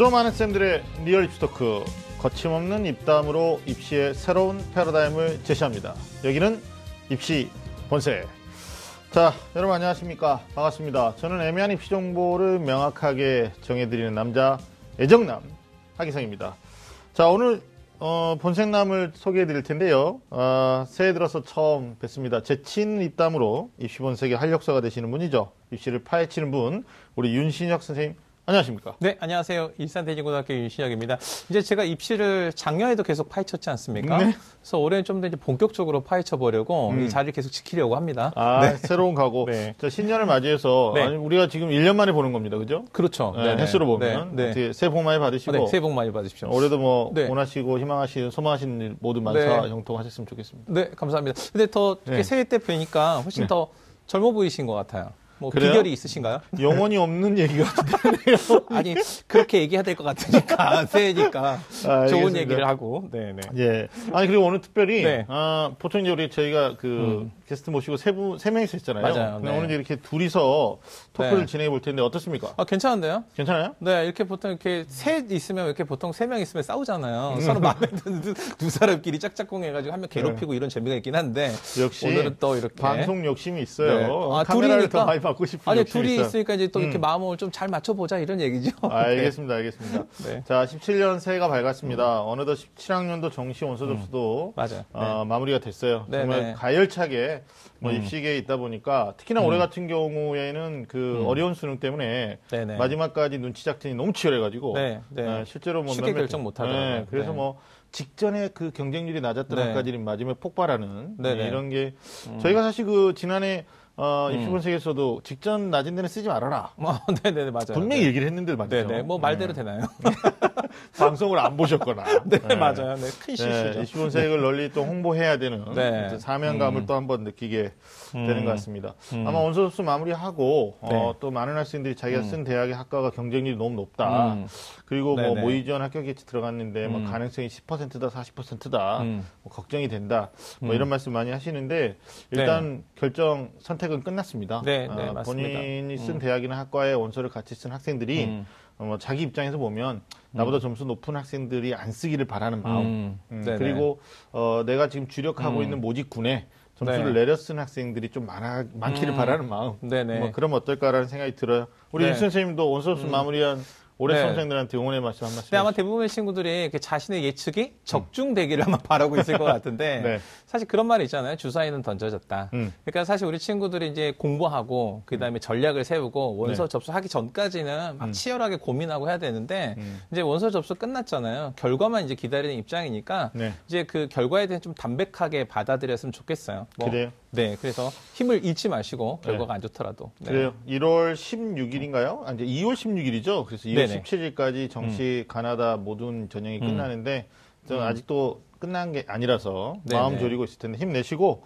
좀 많은 쌤들의 리얼 입시 토크, 거침없는 입담으로 입시의 새로운 패러다임을 제시합니다. 여기는 입시 본색. 자, 여러분 안녕하십니까? 반갑습니다. 저는 애매한 입시 정보를 명확하게 정해드리는 남자 애정남 하기성입니다. 자, 오늘 본색남을 소개해드릴 텐데요. 새해 들어서 처음 뵙습니다. 재치있는 입담으로 입시 본색의 활력소가 되시는 분이죠. 입시를 파헤치는 분, 우리 윤신혁 선생님. 안녕하십니까? 네, 안녕하세요. 일산대진고등학교 윤신혁입니다. 이제 제가 입시를 작년에도 계속 파헤쳤지 않습니까? 네. 그래서 올해는 좀 더 이제 본격적으로 파헤쳐 보려고 이 자리를 계속 지키려고 합니다. 네. 새로운 각오. 네. 자, 신년을 맞이해서 네. 아니, 우리가 지금 1년 만에 보는 겁니다. 그죠? 그렇죠. 네, 횟수로 보면. 네. 어떻게 새해 복 많이 받으시고. 네, 새해 복 많이 받으십시오. 올해도 뭐 네. 원하시고 희망하시는 소망하시는 일 모두 만사 네. 형통하셨으면 좋겠습니다. 네, 감사합니다. 근데 더 이렇게 네. 새해 때 뵈니까 훨씬 네. 더 젊어 보이신 것 같아요. 뭐 그래요? 비결이 있으신가요? 영혼이 없는 얘기 같은데요. 아니, 그렇게 얘기해야 될 것 같으니까, 새해니까 좋은 알겠습니다. 얘기를 하고. 네, 네. 예. 아니, 그리고 오늘 특별히, 네. 보통 이제 저희가 게스트 모시고 세 명이서 했잖아요. 맞아요. 근데 네. 오늘 이렇게 둘이서 토크를 네. 진행해 볼 텐데 어떻습니까? 괜찮은데요? 괜찮아요? 네, 이렇게 보통 이렇게 셋 있으면 이렇게 보통 3명 있으면 싸우잖아요. 서로 마음에 드는 두 사람끼리 짝짝꿍 해가지고 한 명 괴롭히고 이런 재미가 있긴 한데. 역시 오늘은 또 이렇게. 방송 욕심이 있어요. 네. 카메라를 둘이니까? 더 많이 받고 싶은 아니, 욕심이 둘이 있어요. 있으니까 이제 또 이렇게 마음을 좀 잘 맞춰보자 이런 얘기죠. 알겠습니다. 알겠습니다. 네. 자, 17년 새해가 밝았습니다. 어느덧 17학년도 정시 원서 접수도 맞아요. 마무리가 됐어요. 네, 정말 네. 가열차게 입시계에 있다 보니까 특히나 올해 같은 경우에는 그 어려운 수능 때문에 네, 네. 마지막까지 눈치 작전이 너무 치열해가지고 네, 네. 실제로 뭐 쉽게 몇몇 결정 못 하더라고요. 네, 그래서 네. 뭐 직전에 그 경쟁률이 낮았던 네. 학과들이 마지막에 폭발하는 네, 네. 이런 게 저희가 사실 그 지난해 입시본색에서도 직전 낮은 데는 쓰지 말아라. 네네, 맞아요. 분명히 네. 얘기를 했는데 말이죠. 네네, 뭐 말대로 되나요? 방송을 안 보셨거나. 네, 맞아요. 네, 큰 실수죠. 입시본색을 널리 또 홍보해야 되는 네. 사명감을 또 한번 느끼게 되는 것 같습니다. 아마 원서 접수 마무리하고 네. 또 많은 학생들이 자기가 쓴 대학의 학과가 경쟁률이 너무 높다. 그리고 뭐 네네. 모의 지원 합격 예치 들어갔는데 뭐 가능성이 10%다 40%다. 뭐 걱정이 된다. 뭐 이런 말씀 많이 하시는데 일단 결정 선택은 끝났습니다. 네, 네, 맞습니다. 본인이 쓴 대학이나 학과에 원서를 같이 쓴 학생들이 자기 입장에서 보면 나보다 점수 높은 학생들이 안 쓰기를 바라는 마음. 네네. 그리고 내가 지금 주력하고 있는 모집군에 점수를 네. 내려 쓴 학생들이 좀 많기를 바라는 마음. 네네. 뭐 그럼 어떨까라는 생각이 들어요. 우리 네. 임 선생님도 원서 접수 마무리한 올해 네. 수험생들한테 응원의 말씀 한 말씀 근데 아마 해주시죠. 대부분의 친구들이 이렇게 자신의 예측이 적중되기를 아마 바라고 있을 것 같은데 네. 사실 그런 말이 있잖아요. 주사위는 던져졌다. 그러니까 사실 우리 친구들이 이제 공부하고 그다음에 전략을 세우고 원서 네. 접수하기 전까지는 막 치열하게 고민하고 해야 되는데 이제 원서 접수 끝났잖아요. 결과만 이제 기다리는 입장이니까 네. 이제 그 결과에 대해 좀 담백하게 받아들였으면 좋겠어요. 뭐, 그래요? 네, 그래서 힘을 잃지 마시고 결과가 안 좋더라도. 네. 그래요. 1월 16일인가요? 이제 2월 16일이죠. 그래서 2월 네네. 17일까지 정시 가나다 모든 전형이 끝나는데 저는 아직도 끝난 게 아니라서 네네. 마음 졸이고 있을 텐데 힘내시고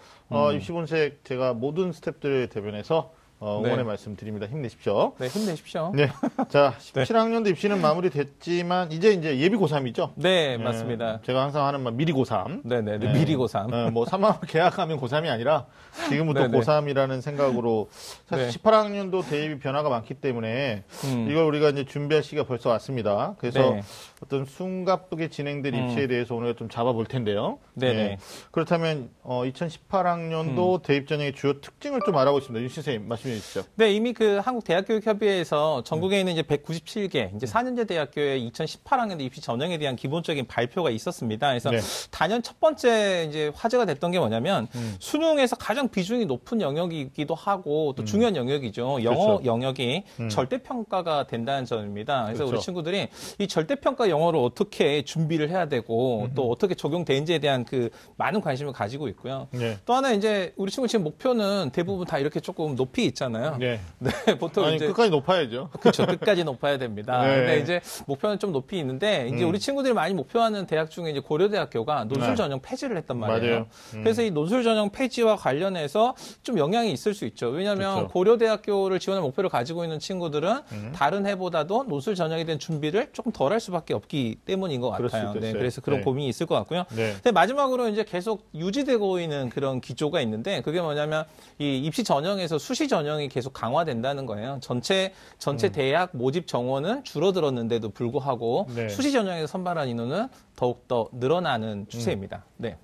입시본색 제가 모든 스태프들을 대변해서 응원의 네. 말씀 드립니다. 힘내십시오. 네, 힘내십시오. 네. 자, 17학년도 입시는 마무리됐지만 이제 예비 고3이죠. 네, 맞습니다. 제가 항상 하는 말 미리 고3. 네네, 미리 고3. 뭐 3학년 계약하면 고3이 아니라 지금부터 네네. 고3이라는 생각으로 사실 네. 18학년도 대입이 변화가 많기 때문에 이걸 우리가 이제 준비할 시기가 벌써 왔습니다. 그래서 네. 어떤 숨가쁘게 진행된 입시에 대해서 오늘 좀 잡아볼 텐데요. 네네. 예. 그렇다면 2018학년도 대입 전형의 주요 특징을 좀 알아보겠습니다. 윤 선생님 말씀해 주시죠. 네, 이미 그 한국대학교육협의회에서 전국에 있는 이제 197개, 이제 4년제 대학교의 2018학년도 입시 전형에 대한 기본적인 발표가 있었습니다. 그래서 네. 단연 첫 번째 이제 화제가 됐던 게 뭐냐면 수능에서 가장 비중이 높은 영역이기도 하고 또 중요한 영역이죠. 영어 그렇죠. 영역이 절대평가가 된다는 점입니다. 그래서 그렇죠. 우리 친구들이 이 절대평가 영어를 어떻게 준비를 해야 되고 또 어떻게 적용되는지에 대한 그 많은 관심을 가지고 있고요. 네. 또 하나 이제 우리 친구 지금 목표는 대부분 다 이렇게 조금 높이 있잖아요. 네. 네, 보통 아니, 이제 끝까지 높아야죠. 그렇죠. 끝까지 높아야 됩니다. 네. 근데 이제 목표는 좀 높이 있는데 이제 우리 친구들이 많이 목표하는 대학 중에 이제 고려대학교가 논술 네. 전형 폐지를 했단 말이에요. 맞아요. 그래서 이 논술 전형 폐지와 관련해서 좀 영향이 있을 수 있죠. 왜냐하면 그렇죠. 고려대학교를 지원할 목표를 가지고 있는 친구들은 다른 해보다도 논술 전형에 대한 준비를 조금 덜 할 수밖에 없기 때문인 것 그럴 같아요. 수도 네, 있어요. 그래서 그런 네. 고민이 있을 것 같고요. 네. 근데 마지막으로 이제 계속 유지되고 있는 그런 기조가 있는데 그게 뭐냐면 이 입시 전형에서 수시 전형 전형이 계속 강화된다는 거예요. 전체 대학 모집 정원은 줄어들었는데도 불구하고 네. 수시 전형에서 선발한 인원은 더욱더 늘어나는 추세입니다. 네.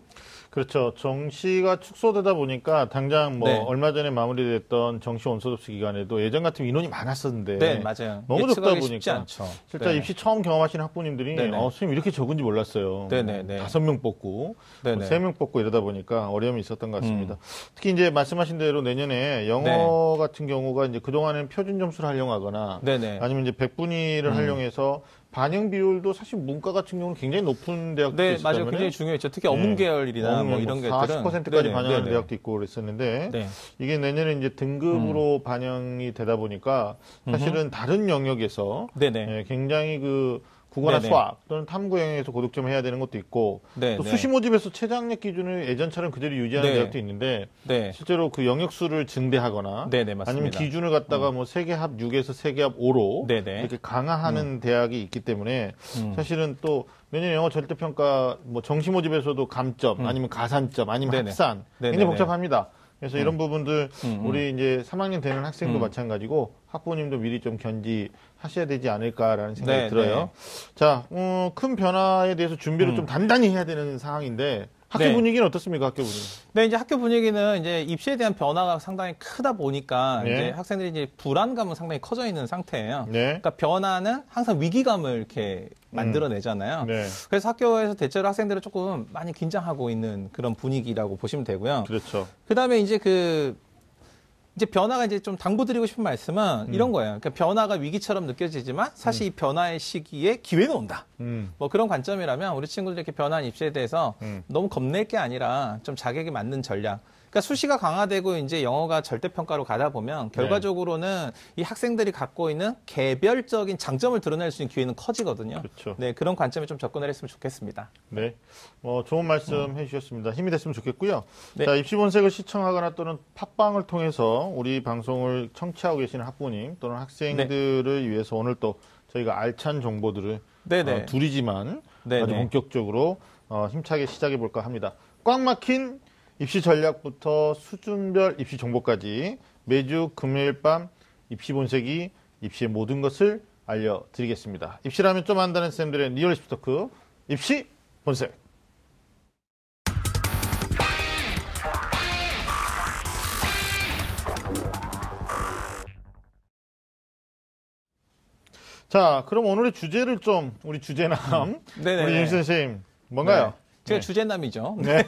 그렇죠. 정시가 축소되다 보니까 당장 뭐 네. 얼마 전에 마무리됐던 정시 원서 접수 기간에도 예전 같으면 인원이 많았었는데 네, 맞아요. 너무 적다 예측하기 쉽지 보니까 않죠. 실제 네. 입시 처음 경험하시는 학부님들이 네네. 선생님 이렇게 적은지 몰랐어요. 네네네. 5명 뽑고 네네. 3명 뽑고 이러다 보니까 어려움이 있었던 것 같습니다. 특히 이제 말씀하신 대로 내년에 영어 같은 경우가 이제 그동안은 표준 점수를 활용하거나 네네. 아니면 이제 100분위를 활용해서 반영 비율도 사실 문과 같은 경우는 굉장히 높은 대학도 네, 있기 맞아요. 때문에 굉장히 중요했죠. 특히 어문 계열이나 뭐 이런 것들은 40%까지 네네, 반영하는 네네. 대학도 있고 그랬었는데 네. 이게 내년에 이제 등급으로 반영이 되다 보니까 사실은 다른 영역에서 네네. 예, 굉장히 그 국어나 네네. 수학 또는 탐구 영역에서 고득점을 해야 되는 것도 있고 네, 또 네. 수시 모집에서 최저학력 기준을 예전처럼 그대로 유지하는 네. 대학도 있는데 네. 실제로 그 영역 수를 증대하거나 네네, 맞습니다. 아니면 기준을 갖다가 뭐 세계합 6에서 세계합 5로 네네. 이렇게 강화하는 대학이 있기 때문에 사실은 또 내년 영어 절대평가 뭐 정시 모집에서도 감점 아니면 가산점 아니면 네네. 합산 네네네. 굉장히 복잡합니다. 그래서 이런 부분들 우리 이제 3학년 되는 학생도 마찬가지고 학부모님도 미리 좀 견지하셔야 되지 않을까라는 생각이 네, 들어요. 자, 큰 변화에 대해서 준비를 좀 단단히 해야 되는 상황인데 학교 네. 분위기는 어떻습니까? 학교 분위기. 네, 이제 학교 분위기는 이제 입시에 대한 변화가 상당히 크다 보니까 네. 이제 학생들이 이제 불안감은 상당히 커져 있는 상태예요. 네. 그러니까 변화는 항상 위기감을 이렇게 만들어내잖아요. 네. 그래서 학교에서 대체로 학생들은 조금 많이 긴장하고 있는 그런 분위기라고 보시면 되고요. 그렇죠. 그다음에 이제 이제 변화가 이제 좀 당부드리고 싶은 말씀은 이런 거예요. 그러니까 변화가 위기처럼 느껴지지만 사실 이 변화의 시기에 기회는 온다. 뭐 그런 관점이라면 우리 친구들 이렇게 변화한 입시에 대해서 너무 겁낼 게 아니라 좀 자격에 맞는 전략. 그러니까 수시가 강화되고 이제 영어가 절대평가로 가다 보면 결과적으로는 이 학생들이 갖고 있는 개별적인 장점을 드러낼 수 있는 기회는 커지거든요. 그렇죠. 네, 그런 관점에 좀 접근을 했으면 좋겠습니다. 네. 좋은 말씀 해주셨습니다. 힘이 됐으면 좋겠고요. 네. 자, 입시본색을 시청하거나 또는 팟빵을 통해서 우리 방송을 청취하고 계시는 학부님 또는 학생들을 위해서 오늘 또 저희가 알찬 정보들을 네네. 둘이지만 네네. 아주 본격적으로 힘차게 시작해 볼까 합니다. 꽉 막힌 입시 전략부터 수준별 입시 정보까지 매주 금요일 밤 입시 본색이 입시의 모든 것을 알려드리겠습니다. 입시라면 좀 안다는 쌤들의 리얼 입시 토크 입시 본색. 자, 그럼 오늘의 주제를 좀 우리 주제남 네네. 우리 윤 선생님 뭔가요? 네. 제가 네. 주제남이죠. 네.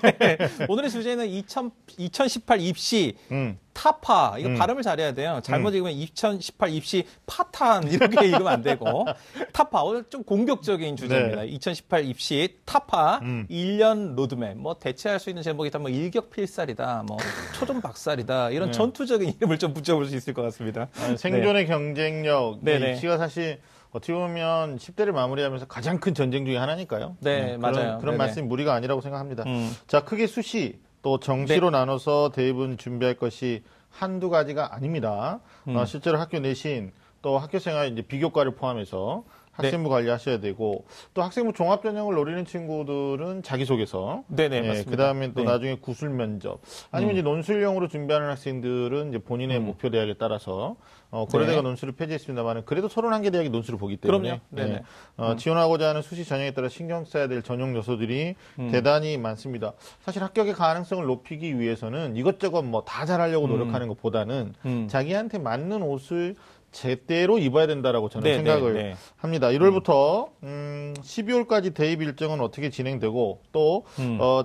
오늘의 주제는 2018 입시 음. 타파. 이거 발음을 잘해야 돼요. 잘못 읽으면 2018 입시 파탄 이렇게 읽으면 안 되고. 타파. 오늘 좀 공격적인 주제입니다. 네. 2018 입시 타파 1년 로드맵. 뭐 대체할 수 있는 제목이 뭐 일격필살이다. 뭐 초전 박살이다. 이런 전투적인 이름을 좀 붙여볼 수 있을 것 같습니다. 생존의 경쟁력. 네네. 입시가 사실 어떻게 보면 10대를 마무리하면서 가장 큰 전쟁 중에 하나니까요. 네, 맞아요. 그런 네네. 말씀이 무리가 아니라고 생각합니다. 자, 크게 수시 또 정시로 나눠서 대입은 준비할 것이 한두 가지가 아닙니다. 실제로 학교 내신 또 학교 생활 이제 비교과를 포함해서 학생부 관리하셔야 되고 또 학생부 종합 전형을 노리는 친구들은 자기소개서, 네네, 맞습니다. 그다음에 또 네. 나중에 구술 면접, 아니면 이제 논술형으로 준비하는 학생들은 이제 본인의 목표 대학에 따라서 고려대가 네. 논술을 폐지했습니다만 그래도 31개 대학이 논술을 보기 때문에 그럼요. 네네. 지원하고자 하는 수시 전형에 따라 신경 써야 될 전용 요소들이 대단히 많습니다. 사실 합격의 가능성을 높이기 위해서는 이것저것 뭐 다 잘하려고 노력하는 것보다는 자기한테 맞는 옷을 제대로 입어야 된다라고 저는 네, 생각을 네, 네. 합니다. 1월부터 12월까지 대입 일정은 어떻게 진행되고 또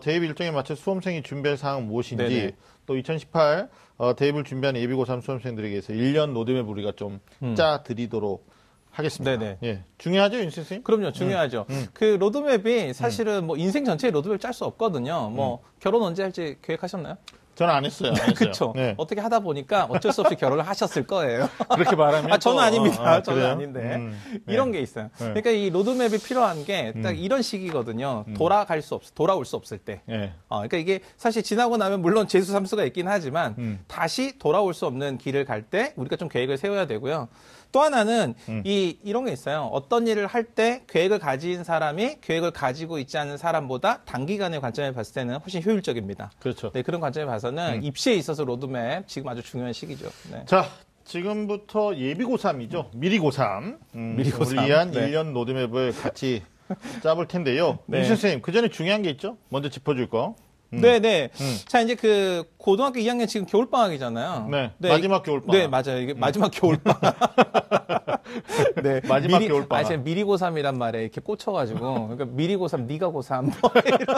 대입 일정에 맞춰 수험생이 준비할 사항은 무엇인지 네, 네. 또 2018 대입을 준비하는 예비 고3 수험생들에게 해서 1년 로드맵 우리가 좀 짜드리도록 하겠습니다. 네네. 예. 중요하죠, 윤 선생님? 그럼요, 중요하죠. 그 로드맵이 사실은 뭐 인생 전체의 로드맵 짤 수 없거든요. 뭐 결혼 언제 할지 계획하셨나요? 저는 안 했어요. 안 했어요. 그렇죠. 네. 어떻게 하다 보니까 어쩔 수 없이 결혼을 하셨을 거예요. 그렇게 말하면 아, 저는 또, 아닙니다. 저는 그래요? 아닌데. 네. 이런 게 있어요. 그러니까 이 로드맵이 필요한 게 딱 이런 시기거든요. 돌아올 수 없을 때. 네. 그러니까 이게 사실 지나고 나면 물론 재수 삼수가 있긴 하지만 다시 돌아올 수 없는 길을 갈 때 우리가 좀 계획을 세워야 되고요. 또 하나는 이런 게 있어요. 어떤 일을 할 때 계획을 가진 사람이 계획을 가지고 있지 않은 사람보다 단기간의 관점에 봤을 때는 훨씬 효율적입니다. 그렇죠. 네, 그런 관점에 봐서는 입시에 있어서 로드맵 지금 아주 중요한 시기죠. 네. 자, 지금부터 예비 고3이죠. 미리 고3. 미리 고3. 우리 위한 네. 1년 로드맵을 같이 짜볼 텐데요. 네. 임 선생님, 그 전에 중요한 게 있죠? 먼저 짚어줄 거. 네네. 자, 이제 그 고등학교 2학년 지금 겨울방학이잖아요. 네. 마지막 겨울방학. 네, 맞아요. 이게 마지막 겨울방학. 네. 마지막 겨울방학. 제가 미리 고3이란 말에 이렇게 꽂혀가지고. 그러니까 미리 고3, 네가 고3. 뭐 이런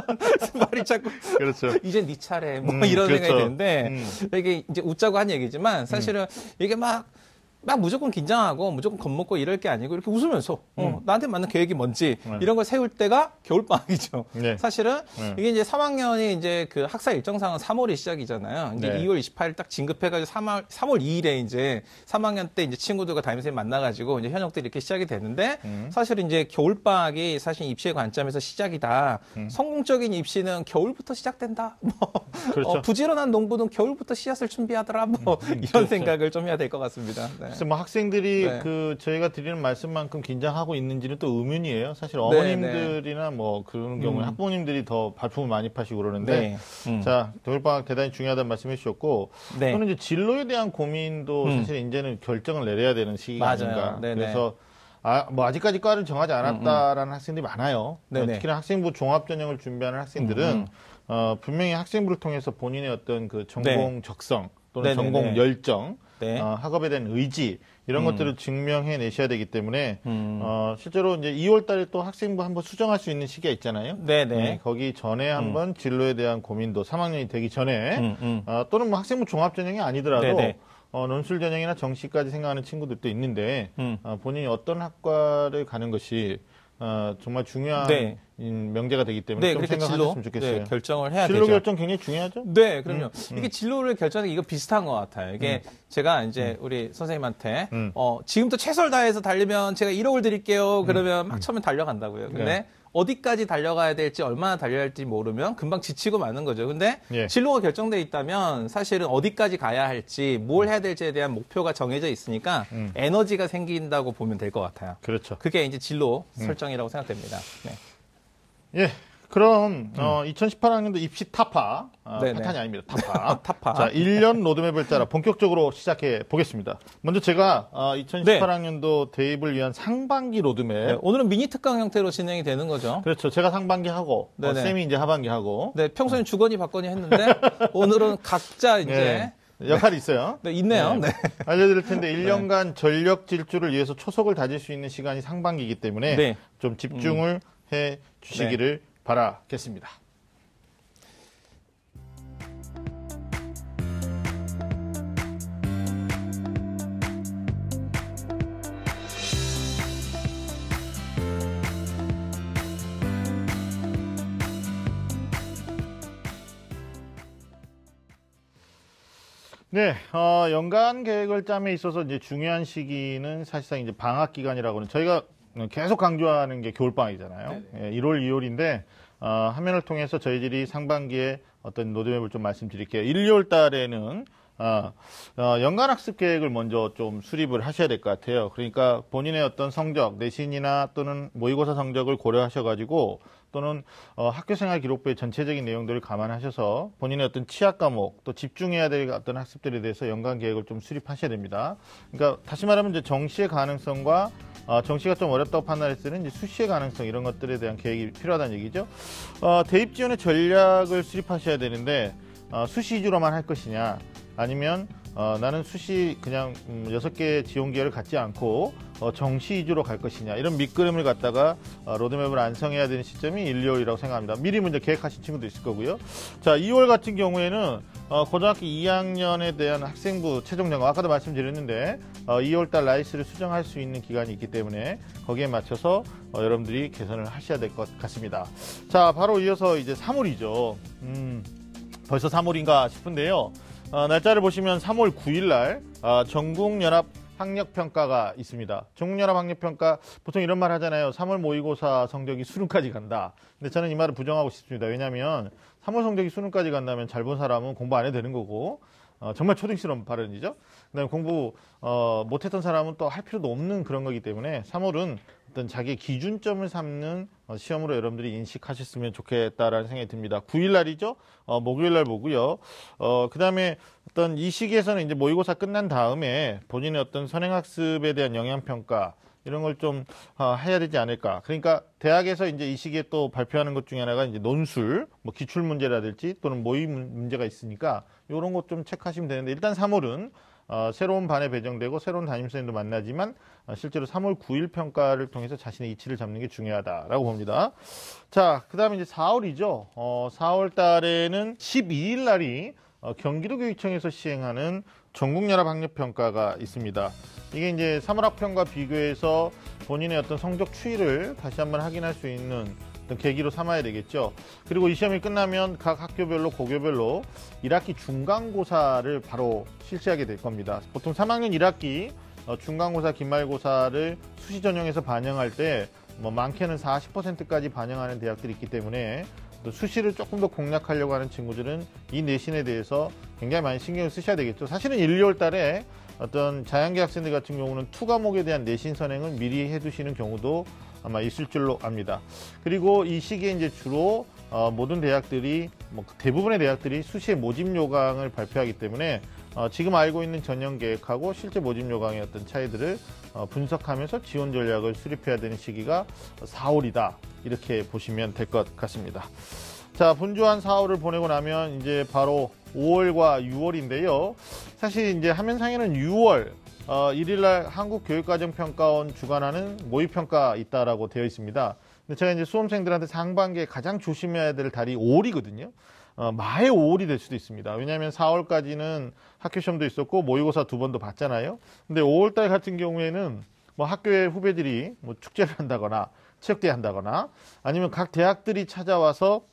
말이 자꾸. 그렇죠. 이제 네 차례. 뭐 이런 그렇죠. 생각이 드는데. 이게 이제 웃자고 한 얘기지만 사실은 이게 막 무조건 긴장하고 무조건 겁먹고 이럴 게 아니고 이렇게 웃으면서 나한테 맞는 계획이 뭔지 이런 걸 세울 때가 겨울방학이죠. 네. 사실은 이게 이제 3학년이 이제 그 학사 일정상은 3월이 시작이잖아요. 이제 네. 2월 28일 딱 진급해가지고 3월 2일에 이제 3학년 때 이제 친구들과 담임선생님 만나가지고 이제 현역들이 이렇게 시작이 되는데 사실 이제 겨울방학이 사실 입시의 관점에서 시작이다. 성공적인 입시는 겨울부터 시작된다. 뭐 그렇죠. 부지런한 농부는 겨울부터 씨앗을 준비하더라. 뭐 이런 그렇죠. 생각을 좀 해야 될 것 같습니다. 네. 그래서 뭐 학생들이 네. 그 저희가 드리는 말씀만큼 긴장하고 있는지는 또 의문이에요. 사실 네, 어머님들이나 뭐 그런 경우에 학부모님들이 더 발품을 많이 파시고 그러는데 네. 자, 겨울방학 대단히 중요하다는 말씀해 주셨고 네. 또는 이제 진로에 대한 고민도 사실 이제는 결정을 내려야 되는 시기가 맞아요. 아닌가. 네네. 그래서 뭐 아직까지 과를 정하지 않았다라는 학생들이 많아요. 네네. 특히나 학생부 종합전형을 준비하는 학생들은 분명히 학생부를 통해서 본인의 어떤 그 전공 적성 또는 네네네. 전공 열정 네. 학업에 대한 의지 이런 것들을 증명해 내셔야 되기 때문에 실제로 이제 2월 달에 또 학생부 한번 수정할 수 있는 시기가 있잖아요. 네네. 거기 전에 한번 진로에 대한 고민도 3학년이 되기 전에 또는 뭐 학생부 종합 전형이 아니더라도 네네. 논술 전형이나 정시까지 생각하는 친구들도 있는데 본인이 어떤 학과를 가는 것이 정말 중요한 네. 명제가 되기 때문에 네, 좀 그렇게 생각하셨으면 좋겠어요. 네, 결정을 해야 진로 되죠. 결정 굉장히 중요하죠. 네, 그럼요. 이게 진로를 결정하는 게 이거 비슷한 것 같아요. 이게 제가 이제 우리 선생님한테 지금부터 최선을 다해서 달리면 제가 1억을 드릴게요. 그러면 막 처음에 달려간다고요. 근데 네. 어디까지 달려가야 될지 얼마나 달려야 할지 모르면 금방 지치고 마는 거죠. 근데 예. 진로가 결정돼 있다면 사실은 어디까지 가야 할지 뭘 해야 될지에 대한 목표가 정해져 있으니까 에너지가 생긴다고 보면 될 것 같아요. 그렇죠. 그게 이제 진로 설정이라고 생각됩니다. 네. 예. 그럼 2018학년도 입시 타파, 네네. 파탄이 아닙니다. 타파. 타파. 자, 1년 로드맵을 따라 본격적으로 시작해 보겠습니다. 먼저 제가 2018학년도 대입을 위한 상반기 로드맵. 네, 오늘은 미니 특강 형태로 진행이 되는 거죠. 그렇죠. 제가 상반기 하고 네네. 쌤이 이제 하반기 하고 네, 평소엔 주거니 받거니 했는데 오늘은 각자 이제 역할이 있어요. 네, 있네요. 네. 알려드릴 텐데 1년간 전력 질주를 위해서 초석을 다질 수 있는 시간이 상반기이기 때문에 네. 좀 집중을 해 주시기를 바라겠습니다. 네, 연간 계획을 짬에 있어서 이제 중요한 시기는 사실상 이제 방학 기간이라고는 저희가 계속 강조하는 게 겨울방학이잖아요. 예, 1월, 2월인데 화면을 통해서 저희들이 상반기에 어떤 로드맵을 좀 말씀드릴게요. 1, 2월 달에는 연간 학습 계획을 먼저 좀 수립을 하셔야 될 것 같아요. 그러니까 본인의 어떤 성적, 내신이나 또는 모의고사 성적을 고려하셔가지고 또는 학교생활 기록부의 전체적인 내용들을 감안하셔서 본인의 어떤 취약 과목 또 집중해야 될 어떤 학습들에 대해서 연간 계획을 좀 수립하셔야 됩니다. 그러니까 다시 말하면 이제 정시의 가능성과 정시가 좀 어렵다고 판단했을 때는 이제 수시의 가능성 이런 것들에 대한 계획이 필요하다는 얘기죠. 대입 지원의 전략을 수립하셔야 되는데 수시 위주로만 할 것이냐 아니면 나는 수시 그냥 6개 지원 기회를 갖지 않고 정시 위주로 갈 것이냐 이런 밑그림을 갖다가 로드맵을 완성해야 되는 시점이 1, 2월이라고 생각합니다. 미리 먼저 계획하신 친구도 있을 거고요. 자, 2월 같은 경우에는 고등학교 2학년에 대한 학생부 최종 점검 아까도 말씀드렸는데 2월 달 라이스를 수정할 수 있는 기간이 있기 때문에 거기에 맞춰서 여러분들이 개선을 하셔야 될 것 같습니다. 자, 바로 이어서 이제 3월이죠. 벌써 3월인가 싶은데요. 날짜를 보시면 3월 9일 날 전국연합 학력평가가 있습니다. 전국연합 학력평가 보통 이런 말 하잖아요. 3월 모의고사 성적이 수능까지 간다. 근데 저는 이 말을 부정하고 싶습니다. 왜냐하면 3월 성적이 수능까지 간다면 잘 본 사람은 공부 안 해도 되는 거고 정말 초등실험 발언이죠. 그다음에 공부 못했던 사람은 또 할 필요도 없는 그런 거기 때문에 3월은 어떤 자기의 기준점을 삼는 시험으로 여러분들이 인식하셨으면 좋겠다라는 생각이 듭니다. 9일 날이죠. 목요일 날 보고요. 그다음에 어떤 이 시기에서는 이제 모의고사 끝난 다음에 본인의 어떤 선행학습에 대한 영향평가 이런 걸 좀 해야 되지 않을까. 그러니까 대학에서 이제 이 시기에 또 발표하는 것 중에 하나가 이제 논술, 뭐 기출 문제라든지 또는 모의 문제가 있으니까 이런 것 좀 체크하시면 되는데 일단 3월은 새로운 반에 배정되고 새로운 담임선생님도 만나지만 실제로 3월 9일 평가를 통해서 자신의 이치를 잡는 게 중요하다라고 봅니다. 자, 그 다음에 이제 4월이죠. 4월 달에는 12일 날이 경기도교육청에서 시행하는 전국연합학력평가가 있습니다. 이게 이제 3월 학평과 비교해서 본인의 어떤 성적 추이를 다시 한번 확인할 수 있는 어떤 계기로 삼아야 되겠죠. 그리고 이 시험이 끝나면 각 학교별로 고교별로 1학기 중간고사를 바로 실시하게 될 겁니다. 보통 3학년 1학기 중간고사, 기말고사를 수시 전형에서 반영할 때 뭐 많게는 40%까지 반영하는 대학들이 있기 때문에 또 수시를 조금 더 공략하려고 하는 친구들은 이 내신에 대해서 굉장히 많이 신경을 쓰셔야 되겠죠. 사실은 1, 2월 달에 어떤 자연계 학생들 같은 경우는 2과목에 대한 내신 선행을 미리 해두시는 경우도 아마 있을 줄로 압니다. 그리고 이 시기에 이제 주로 모든 대학들이 뭐 대부분의 대학들이 수시의 모집 요강을 발표하기 때문에 지금 알고 있는 전형 계획하고 실제 모집 요강의 어떤 차이들을 분석하면서 지원 전략을 수립해야 되는 시기가 4월이다. 이렇게 보시면 될 것 같습니다. 자, 분주한 4월을 보내고 나면 이제 바로 5월과 6월인데요. 사실 이제 화면상에는 6월 1일날 한국교육과정평가원 주관하는 모의평가 있다라고 되어 있습니다. 근데 제가 이제 수험생들한테 상반기에 가장 조심해야 될 달이 5월이거든요. 마의 5월이 될 수도 있습니다. 왜냐하면 4월까지는 학교 시험도 있었고 모의고사 2번도 봤잖아요. 근데 5월달 같은 경우에는 뭐 학교의 후배들이 뭐 축제를 한다거나 체육대회 한다거나 아니면 각 대학들이 찾아와서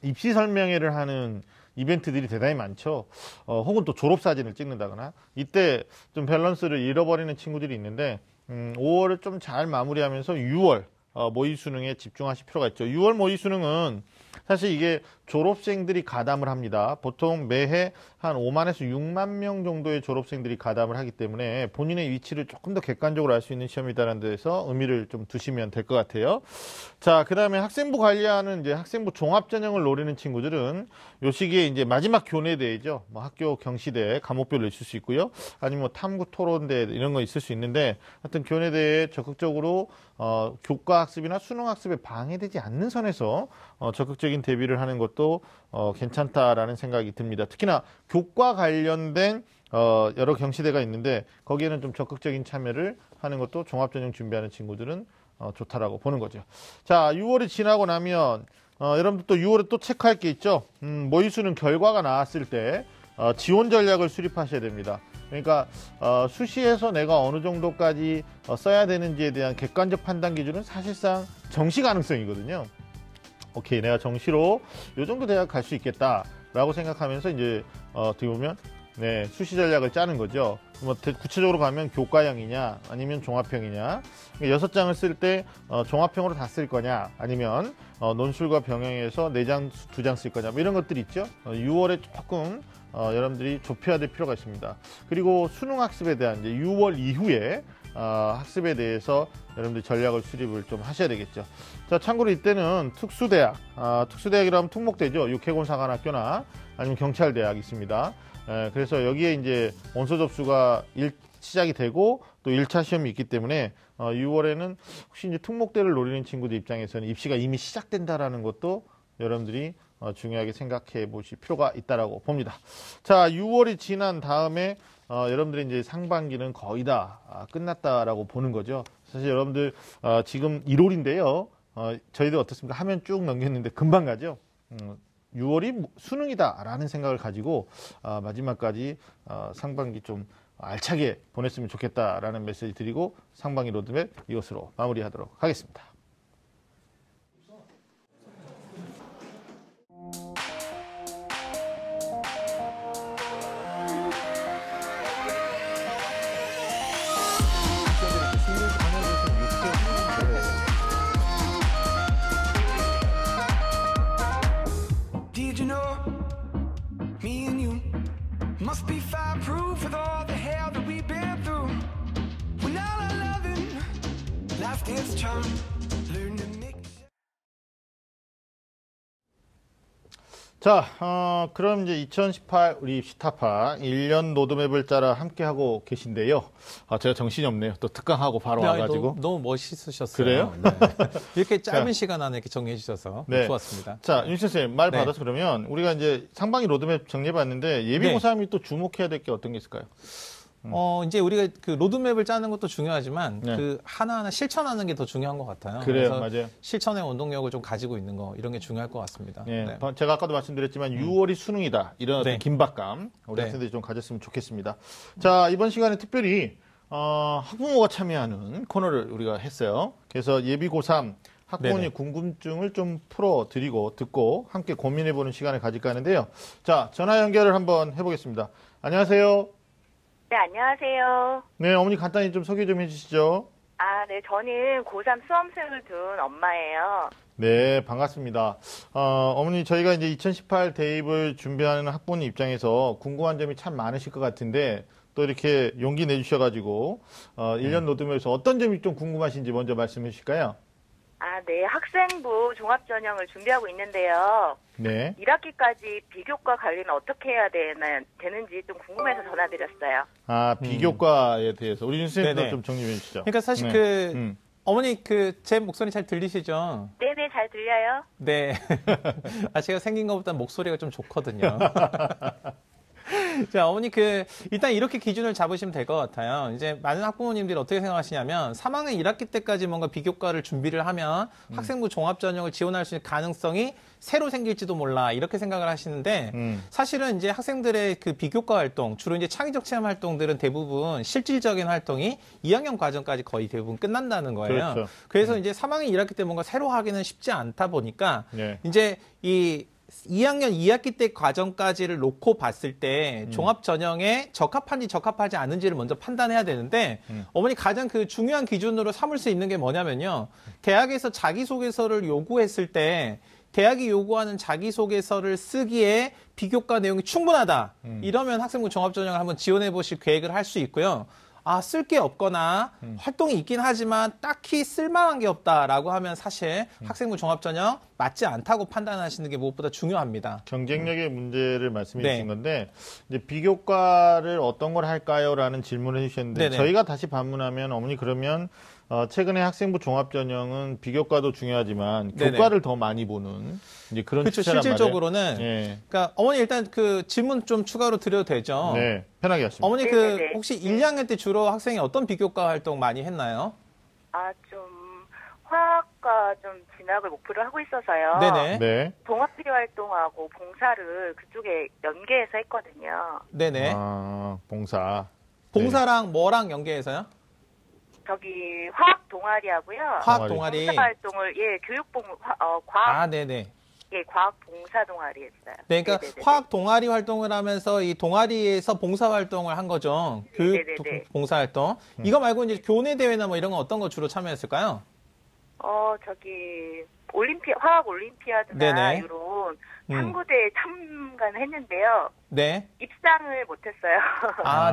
입시 설명회를 하는 이벤트들이 대단히 많죠. 혹은 또 졸업사진을 찍는다거나 이때 좀 밸런스를 잃어버리는 친구들이 있는데 5월을 좀 잘 마무리하면서 6월 모의 수능에 집중하실 필요가 있죠. 6월 모의 수능은 사실 이게 졸업생들이 가담을 합니다. 보통 매해 한 5만에서 6만 명 정도의 졸업생들이 가담을 하기 때문에 본인의 위치를 조금 더 객관적으로 알 수 있는 시험이다라는 데서 의미를 좀 두시면 될 것 같아요. 자, 그 다음에 학생부 관리하는 이제 학생부 종합전형을 노리는 친구들은 요 시기에 이제 마지막 교내대회죠. 뭐 학교 경시대회, 과목별로 있을 수 있고요. 아니면 뭐 탐구 토론대 이런 거 있을 수 있는데 하여튼 교내대회에 적극적으로 교과 학습이나 수능 학습에 방해되지 않는 선에서 적극적인 대비를 하는 것도 괜찮다라는 생각이 듭니다. 특히나 교과 관련된 여러 경시대가 있는데 거기에는 좀 적극적인 참여를 하는 것도 종합전형 준비하는 친구들은 좋다라고 보는 거죠. 자, 6월이 지나고 나면 여러분들 또 6월에 또 체크할 게 있죠. 모의 수능 결과가 나왔을 때 지원 전략을 수립하셔야 됩니다. 그러니까 수시에서 내가 어느 정도까지 써야 되는지에 대한 객관적 판단 기준은 사실상 정시 가능성이거든요. 오케이, 내가 정시로 요 정도 대학 갈 수 있겠다라고 생각하면서 이제 어떻게 보면 네, 수시 전략을 짜는 거죠. 뭐 구체적으로 가면 교과형이냐 아니면 종합형이냐, 6장을 쓸 때 종합형으로 다 쓸 거냐 아니면 논술과 병행해서 4장, 2장 쓸 거냐 뭐 이런 것들이 있죠. 6월에 조금 여러분들이 좁혀야 될 필요가 있습니다. 그리고 수능 학습에 대한 이제 6월 이후에 학습에 대해서 여러분들 전략을 수립을 좀 하셔야 되겠죠. 자, 참고로 이때는 특수대학, 특수대학이라면 특목대죠. 육해공사관학교나 아니면 경찰대학 있습니다. 그래서 여기에 이제 원서 접수가 시작이 되고 또 1차 시험이 있기 때문에 6월에는 혹시 이제 특목대를 노리는 친구들 입장에서는 입시가 이미 시작된다라는 것도 여러분들이 중요하게 생각해 보실 필요가 있다라고 봅니다. 자, 6월이 지난 다음에 여러분들이 이제 상반기는 거의 다 끝났다라고 보는 거죠. 사실 여러분들 지금 1월인데요. 저희들 어떻습니까? 하면 쭉 넘겼는데 금방 가죠. 6월이 수능이다라는 생각을 가지고 마지막까지 상반기 좀 알차게 보냈으면 좋겠다라는 메시지 드리고 상반기 로드맵 이것으로 마무리하도록 하겠습니다. Did you know me and you Must be fireproof with all the hell that we've been through. When all our loving, life gets charmed. Learn to make. 자, 그럼 이제 2018 우리 입시타파 1년 로드맵을 짜라 함께하고 계신데요. 제가 정신이 없네요. 또 특강하고 바로 와가지고. 너무 멋있으셨어요. 그래요? 네. 이렇게 짧은 시간 안에 이렇게 정리해 주셔서 네. 좋았습니다. 자, 윤 선생님 말 네. 받아서 그러면 우리가 이제 상반기 로드맵 정리해봤는데 예비고3이 또 주목해야 될 게 어떤 게 있을까요? 이제 우리가 그 로드맵을 짜는 것도 중요하지만 네. 그 하나하나 실천하는 게 더 중요한 것 같아요. 그래요, 그래서 맞아요. 실천의 원동력을 좀 가지고 있는 거 이런 게 중요할 것 같습니다. 네. 네. 제가 아까도 말씀드렸지만 6월이 수능이다. 이런 어떤 네. 긴박감 우리 네. 학생들이 좀 가졌으면 좋겠습니다. 자, 이번 시간에 특별히 학부모가 참여하는 코너를 우리가 했어요. 그래서 예비고3 학부모님 네네. 궁금증을 좀 풀어드리고 듣고 함께 고민해보는 시간을 가질까 하는데요. 자, 전화 연결을 한번 해보겠습니다. 안녕하세요. 네, 안녕하세요. 네, 어머니 간단히 좀 소개 좀 해주시죠. 네, 저는 고3 수험생을 둔 엄마예요. 네, 반갑습니다. 어머니, 저희가 이제 2018 대입을 준비하는 학부모님 입장에서 궁금한 점이 참 많으실 것 같은데, 또 이렇게 용기 내주셔가지고, 1년 로드맵에서 어떤 점이 좀 궁금하신지 먼저 말씀해 주실까요? 네, 학생부 종합전형을 준비하고 있는데요. 네. 1학기까지 비교과 관리는 어떻게 해야 되는지 좀 궁금해서 전화드렸어요. 비교과에 대해서. 우리 윤 선생님도 네네. 좀 정리해 주시죠. 그러니까 사실 네. 어머니 제 목소리 잘 들리시죠? 네네, 잘 들려요? 네. 제가 생긴 것보다 목소리가 좀 좋거든요. 자, 어머니 일단 이렇게 기준을 잡으시면 될 것 같아요. 이제 많은 학부모님들이 어떻게 생각하시냐면 3학년 1학기 때까지 뭔가 비교과를 준비를 하면 학생부 종합전형을 지원할 수 있는 가능성이 새로 생길지도 몰라 이렇게 생각을 하시는데 사실은 이제 학생들의 그 비교과 활동 주로 이제 창의적 체험 활동들은 대부분 실질적인 활동이 2학년 과정까지 거의 대부분 끝난다는 거예요. 그렇죠. 그래서 이제 3학년 1학기 때 뭔가 새로 하기는 쉽지 않다 보니까 네. 이제 이 2학년 2학기 때 과정까지를 놓고 봤을 때 종합전형에 적합한지 적합하지 않은지를 먼저 판단해야 되는데 어머니 가장 그 중요한 기준으로 삼을 수 있는 게 뭐냐면요. 대학에서 자기소개서를 요구했을 때 대학이 요구하는 자기소개서를 쓰기에 비교과 내용이 충분하다. 이러면 학생부 종합전형을 한번 지원해 보실 계획을 할 수 있고요. 쓸 게 없거나 활동이 있긴 하지만 딱히 쓸만한 게 없다라고 하면 사실 학생부 종합전형 맞지 않다고 판단하시는 게 무엇보다 중요합니다. 경쟁력의 문제를 말씀해 네. 주신 건데, 이제 비교과를 어떤 걸 할까요? 라는 질문을 해주셨는데, 네네. 저희가 다시 반문하면, 어머니 그러면, 최근에 학생부 종합전형은 비교과도 중요하지만, 네네. 교과를 더 많이 보는, 이제 그런 그렇죠. 추세란 실질적으로는. 말이에요. 예. 그러니까 어머니 일단 그 질문 좀 추가로 드려도 되죠? 네, 편하게 하십니다. 어머니 네네네. 혹시 1, 2학년 때 주로 학생이 어떤 비교과 활동 많이 했나요? 좀 화학과 좀 진학을 목표로 하고 있어서요. 네네. 네. 동아리 활동하고 봉사를 그쪽에 연계해서 했거든요. 네네. 봉사. 봉사랑 뭐랑 연계해서요? 저기 화학 동아리하고요. 화학 동아리. 봉사 활동을 과학 네네. 과학 봉사 동아리 했어요. 네, 그러니까 네네네. 화학 동아리 활동을 하면서 이 동아리에서 봉사 활동을 한 거죠. 교육 네네네. 봉사 활동. 이거 말고 이제 교내 대회나 뭐 이런 거 어떤 거 주로 참여했을까요? 저기 화학 올림피아드나 네네. 이런 탐구대에 참가는 했는데요. 네. 입상을 못했어요.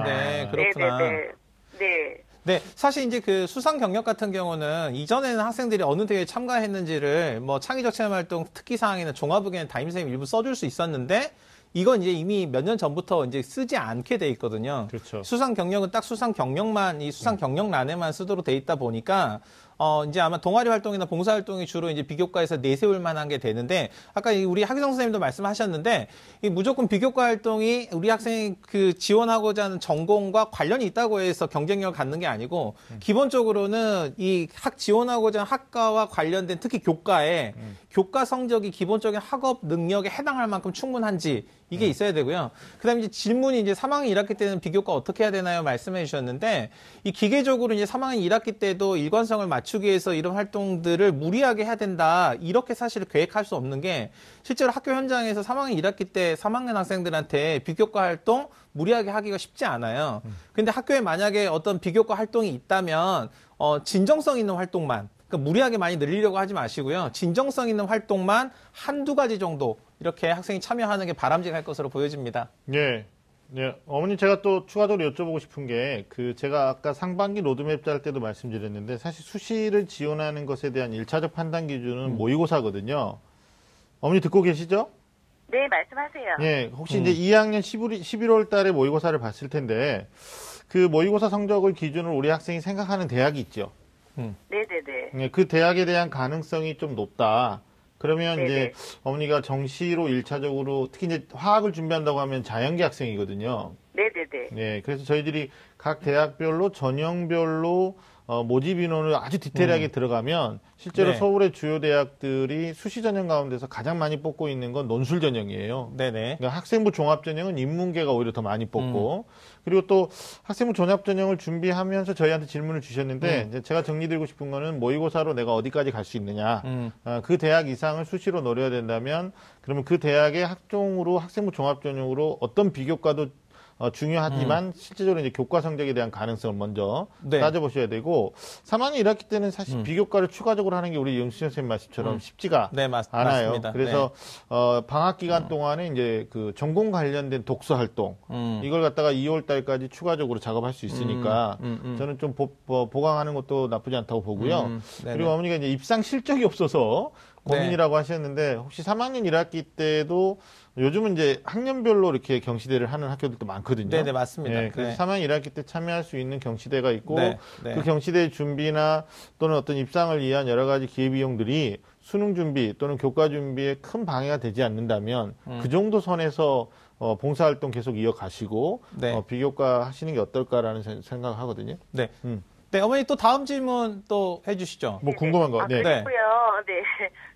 네, 그렇구나. 네네네. 네. 네, 사실 이제 그 수상 경력 같은 경우는 이전에는 학생들이 어느 대회에 참가했는지를 뭐 창의적 체험 활동 특기 사항이나 종합의견 담임선생님 일부 써줄 수 있었는데 이건 이제 이미 몇 년 전부터 이제 쓰지 않게 돼 있거든요. 그렇죠. 수상 경력은 딱 수상 경력만 이 수상 경력란에만 쓰도록 돼 있다 보니까 이제 아마 동아리 활동이나 봉사 활동이 주로 이제 비교과에서 내세울 만한 게 되는데 아까 우리 하기성 선생님도 말씀하셨는데 이 무조건 비교과 활동이 우리 학생이 그 지원하고자 하는 전공과 관련이 있다고 해서 경쟁력을 갖는 게 아니고 기본적으로는 이 지원하고자 하는 학과와 관련된 특히 교과에 교과 성적이 기본적인 학업 능력에 해당할 만큼 충분한지 이게 있어야 되고요. 그다음에 이제 질문이 이제 3학년 1학기 때는 비교과 어떻게 해야 되나요? 말씀해 주셨는데 이 기계적으로 이제 3학년 1학기 때도 일관성을 맞추기 위해서 이런 활동들을 무리하게 해야 된다. 이렇게 사실 계획할 수 없는 게 실제로 학교 현장에서 3학년 1학기 때 3학년 학생들한테 비교과 활동 무리하게 하기가 쉽지 않아요. 근데 학교에 만약에 어떤 비교과 활동이 있다면 진정성 있는 활동만 그러니까 무리하게 많이 늘리려고 하지 마시고요. 진정성 있는 활동만 한두 가지 정도 이렇게 학생이 참여하는 게 바람직할 것으로 보여집니다. 예. 네, 어머니 제가 또 추가적으로 여쭤보고 싶은 게 제가 아까 상반기 로드맵 짤 때도 말씀드렸는데 사실 수시를 지원하는 것에 대한 1차적 판단 기준은 모의고사거든요. 어머니 듣고 계시죠? 네, 말씀하세요. 예, 혹시 이제 2학년 11월 달에 모의고사를 봤을 텐데 그 모의고사 성적을 기준으로 우리 학생이 생각하는 대학이 있죠. 네네네. 예, 그 대학에 대한 가능성이 좀 높다. 그러면 네네. 이제 어머니가 정시로 1차적으로 특히 이제 화학을 준비한다고 하면 자연계 학생이거든요. 네네네. 네, 그래서 저희들이 각 대학별로 전형별로 모집 인원을 아주 디테일하게 들어가면 실제로 네. 서울의 주요 대학들이 수시 전형 가운데서 가장 많이 뽑고 있는 건 논술 전형이에요. 네네. 그러니까 학생부 종합 전형은 인문계가 오히려 더 많이 뽑고 그리고 또 학생부 종합 전형을 준비하면서 저희한테 질문을 주셨는데 이제 제가 정리드리고 싶은 거는 모의고사로 내가 어디까지 갈 수 있느냐 그 대학 이상을 수시로 노려야 된다면 그러면 그 대학의 학종으로 학생부 종합 전형으로 어떤 비교과도 중요하지만 실제적으로 이제 교과 성적에 대한 가능성을 먼저 네. 따져보셔야 되고 3학년 1학기 때는 사실 비교과를 추가적으로 하는 게 우리 영수증 선생님 말씀처럼 쉽지가 네, 않아요. 맞습니다. 그래서 방학 기간 동안에 이제 그 전공 관련된 독서 활동 이걸 갖다가 2월 달까지 추가적으로 작업할 수 있으니까 저는 좀 보강하는 것도 나쁘지 않다고 보고요. 네네. 그리고 어머니가 이제 입상 실적이 없어서 고민이라고 하셨는데 혹시 3학년 1학기 때도 요즘은 이제 학년별로 이렇게 경시대를 하는 학교들도 많거든요. 네네, 맞습니다. 예, 그래서 네. 3학년 1학기 때 참여할 수 있는 경시대가 있고 네, 네. 그 경시대 준비나 또는 어떤 입상을 위한 여러 가지 기회비용들이 수능 준비 또는 교과 준비에 큰 방해가 되지 않는다면 그 정도 선에서 봉사활동 계속 이어가시고 네. 비교과 하시는 게 어떨까라는 생각을 하거든요. 네. 네, 어머니 또 다음 질문 또 해주시죠. 뭐 궁금한 거. 네. 그리고요. 네.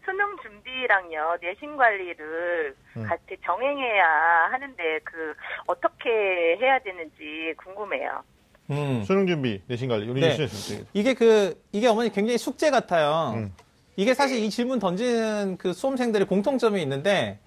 수능 준비랑요. 내신 관리를 같이 정행해야 하는데 어떻게 해야 되는지 궁금해요. 수능 준비, 내신 관리. 우리 네. 유시현 이게 어머니 굉장히 숙제 같아요. 이게 사실 이 질문 던지는 그 수험생들의 공통점이 있는데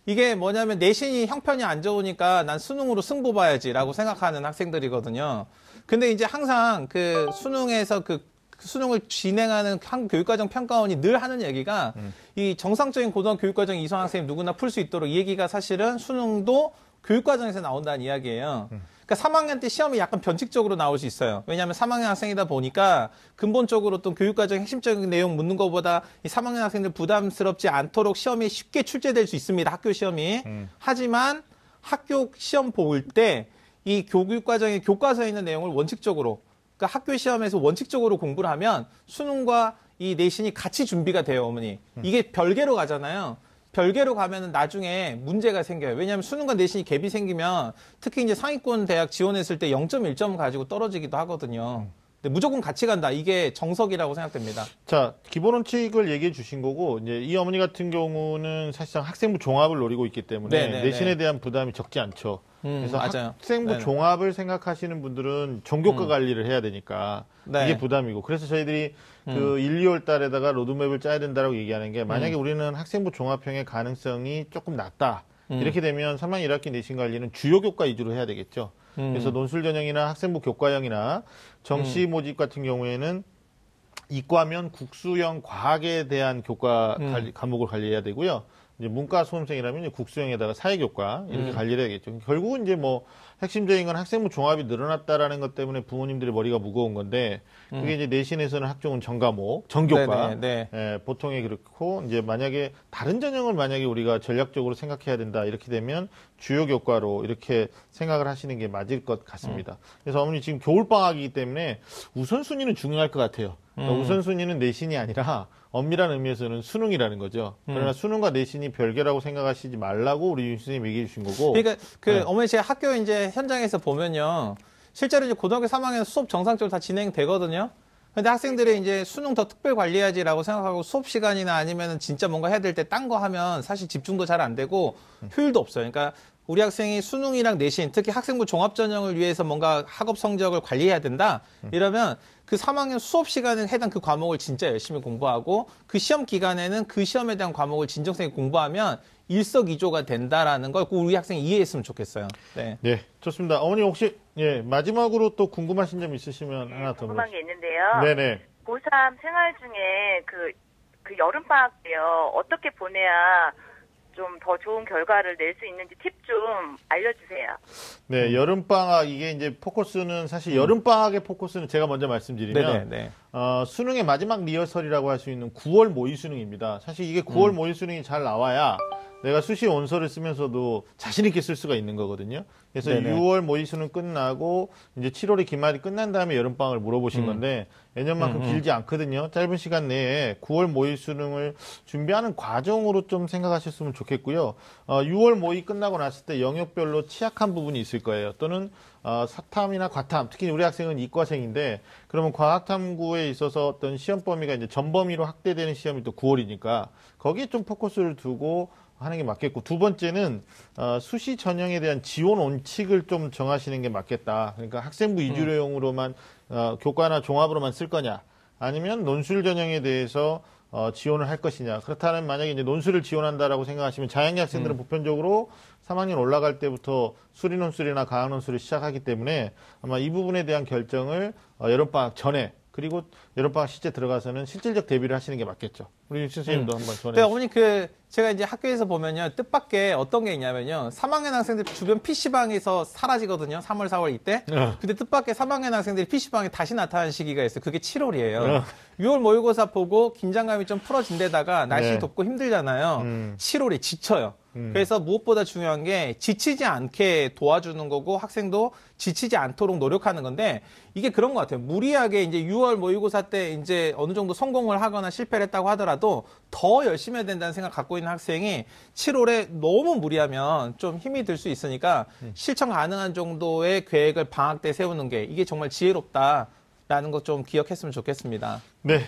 이게 뭐냐면 내신이 형편이 안 좋으니까 난 수능으로 승부 봐야지라고 생각하는 학생들이거든요. 근데 이제 항상 그 수능에서 그 수능을 진행하는 교육과정 평가원이 늘 하는 얘기가 이 정상적인 고등학교 교육과정 이수한 학생이 누구나 풀 수 있도록 이 얘기가 사실은 수능도 교육과정에서 나온다는 이야기예요. 그러니까 3학년 때 시험이 약간 변칙적으로 나올 수 있어요. 왜냐하면 3학년 학생이다 보니까 근본적으로 어떤 교육과정 핵심적인 내용 묻는 것보다 이 3학년 학생들 부담스럽지 않도록 시험이 쉽게 출제될 수 있습니다. 학교 시험이. 하지만 학교 시험 볼 때 이 교육과정의 교과서에 있는 내용을 원칙적으로 그러니까 학교 시험에서 원칙적으로 공부를 하면 수능과 이 내신이 같이 준비가 돼요, 어머니. 이게 별개로 가잖아요. 별개로 가면은 나중에 문제가 생겨요. 왜냐하면 수능과 내신이 갭이 생기면 특히 이제 상위권 대학 지원했을 때 0.1점 가지고 떨어지기도 하거든요. 근데 무조건 같이 간다. 이게 정석이라고 생각됩니다. 자, 기본 원칙을 얘기해 주신 거고, 이제 이 어머니 같은 경우는 사실상 학생부 종합을 노리고 있기 때문에 네네네. 내신에 대한 부담이 적지 않죠. 그래서 맞아요. 학생부 네네. 종합을 생각하시는 분들은 전교과 관리를 해야 되니까 네. 이게 부담이고. 그래서 저희들이 그 1, 2월 달에다가 로드맵을 짜야 된다라고 얘기하는 게 만약에 우리는 학생부 종합형의 가능성이 조금 낮다. 이렇게 되면 3학년 1학기 내신 관리는 주요 교과 위주로 해야 되겠죠. 그래서 논술 전형이나 학생부 교과형이나 정시 모집 같은 경우에는 이과면 국수형 과학에 대한 교과 과목을 관리해야 되고요. 이제 문과 수험생이라면 이제 국수형에다가 사회교과 이렇게 관리를 해야겠죠. 결국은 이제 뭐 핵심적인 건 학생부 종합이 늘어났다라는 것 때문에 부모님들의 머리가 무거운 건데 그게 이제 내신에서는 학종은 전과목, 전교과 네네, 예, 보통에 그렇고 이제 만약에 다른 전형을 만약에 우리가 전략적으로 생각해야 된다 이렇게 되면 주요 교과로 이렇게 생각을 하시는 게 맞을 것 같습니다. 그래서 어머니 지금 겨울 방학이기 때문에 우선순위는 중요할 것 같아요. 그러니까 우선순위는 내신이 아니라 엄밀한 의미에서는 수능이라는 거죠. 그러나 수능과 내신이 별개라고 생각하시지 말라고 우리 윤 선생님이 얘기해 주신 거고. 그러니까 어머니 제가 학교 이제 현장에서 보면요. 실제로 이제 고등학교 3학년 수업 정상적으로 다 진행되거든요. 근데 학생들이 이제 수능 더 특별 관리해야지라고 생각하고 수업 시간이나 아니면은 진짜 뭔가 해야 될 때 딴 거 하면 사실 집중도 잘 안 되고 효율도 없어요. 그러니까 우리 학생이 수능이랑 내신, 특히 학생부 종합 전형을 위해서 뭔가 학업 성적을 관리해야 된다. 이러면 그 3학년 수업 시간에 해당 그 과목을 진짜 열심히 공부하고 그 시험 기간에는 그 시험에 대한 과목을 진정성이 공부하면 일석이조가 된다라는 걸 꼭 우리 학생이 이해했으면 좋겠어요. 네. 네, 좋습니다. 어머니 혹시 예, 마지막으로 또 궁금하신 점 있으시면 하나 더 궁금한 게 있는데요. 네네. 고3 생활 중에 그 여름방학 때요. 어떻게 보내야 좀 더 좋은 결과를 낼 수 있는지 팁 좀 알려주세요. 네, 여름방학, 이게 이제 포커스는 사실 여름방학의 포커스는 제가 먼저 말씀드리면, 네네. 수능의 마지막 리허설이라고 할 수 있는 9월 모의 수능입니다. 사실 이게 9월 모의 수능이 잘 나와야 내가 수시 원서를 쓰면서도 자신 있게 쓸 수가 있는 거거든요. 그래서 네네. 6월 모의 수능 끝나고 이제 7월의 기말이 끝난 다음에 여름방학을 물어보신 건데 예년만큼 길지 않거든요. 짧은 시간 내에 9월 모의 수능을 준비하는 과정으로 좀 생각하셨으면 좋겠고요. 6월 모의 끝나고 났을 때 영역별로 취약한 부분이 있을 거예요. 또는 사탐이나 과탐, 특히 우리 학생은 이과생인데 그러면 과학탐구에 있어서 어떤 시험 범위가 이제 전범위로 확대되는 시험이 또 9월이니까 거기에 좀 포커스를 두고 하는 게 맞겠고, 두 번째는 수시 전형에 대한 지원 원칙을 좀 정하시는 게 맞겠다. 그러니까 학생부 위주로용으로만 교과나 종합으로만 쓸 거냐, 아니면 논술 전형에 대해서 지원을 할 것이냐. 그렇다면 만약에 이제 논술을 지원한다라고 생각하시면 자연계 학생들은 보편적으로 3학년 올라갈 때부터 수리 논술이나 과학 논술을 시작하기 때문에 아마 이 부분에 대한 결정을 여름방학 전에, 그리고 여름방학 실제 들어가서는 실질적 대비를 하시는 게 맞겠죠. 우리 선생님도 한번 전해 네, 어머니 제가 이제 학교에서 보면요, 뜻밖의 어떤 게 있냐면요, 3학년 학생들 주변 PC방에서 사라지거든요. 3월, 4월 이때. 근데 뜻밖의 3학년 학생들이 PC방에 다시 나타나는 시기가 있어요. 그게 7월이에요. 6월 모의고사 보고 긴장감이 좀 풀어진 데다가 날씨 네. 덥고 힘들잖아요. 7월에 지쳐요. 그래서 무엇보다 중요한 게 지치지 않게 도와주는 거고 학생도 지치지 않도록 노력하는 건데, 이게 그런 것 같아요. 무리하게 이제 6월 모의고사 때 이제 어느 정도 성공을 하거나 실패를 했다고 하더라도 더 열심히 해야 된다는 생각 갖고 있는 학생이 7월에 너무 무리하면 좀 힘이 들 수 있으니까 실천 가능한 정도의 계획을 방학 때 세우는 게 이게 정말 지혜롭다라는 것 좀 기억했으면 좋겠습니다. 네.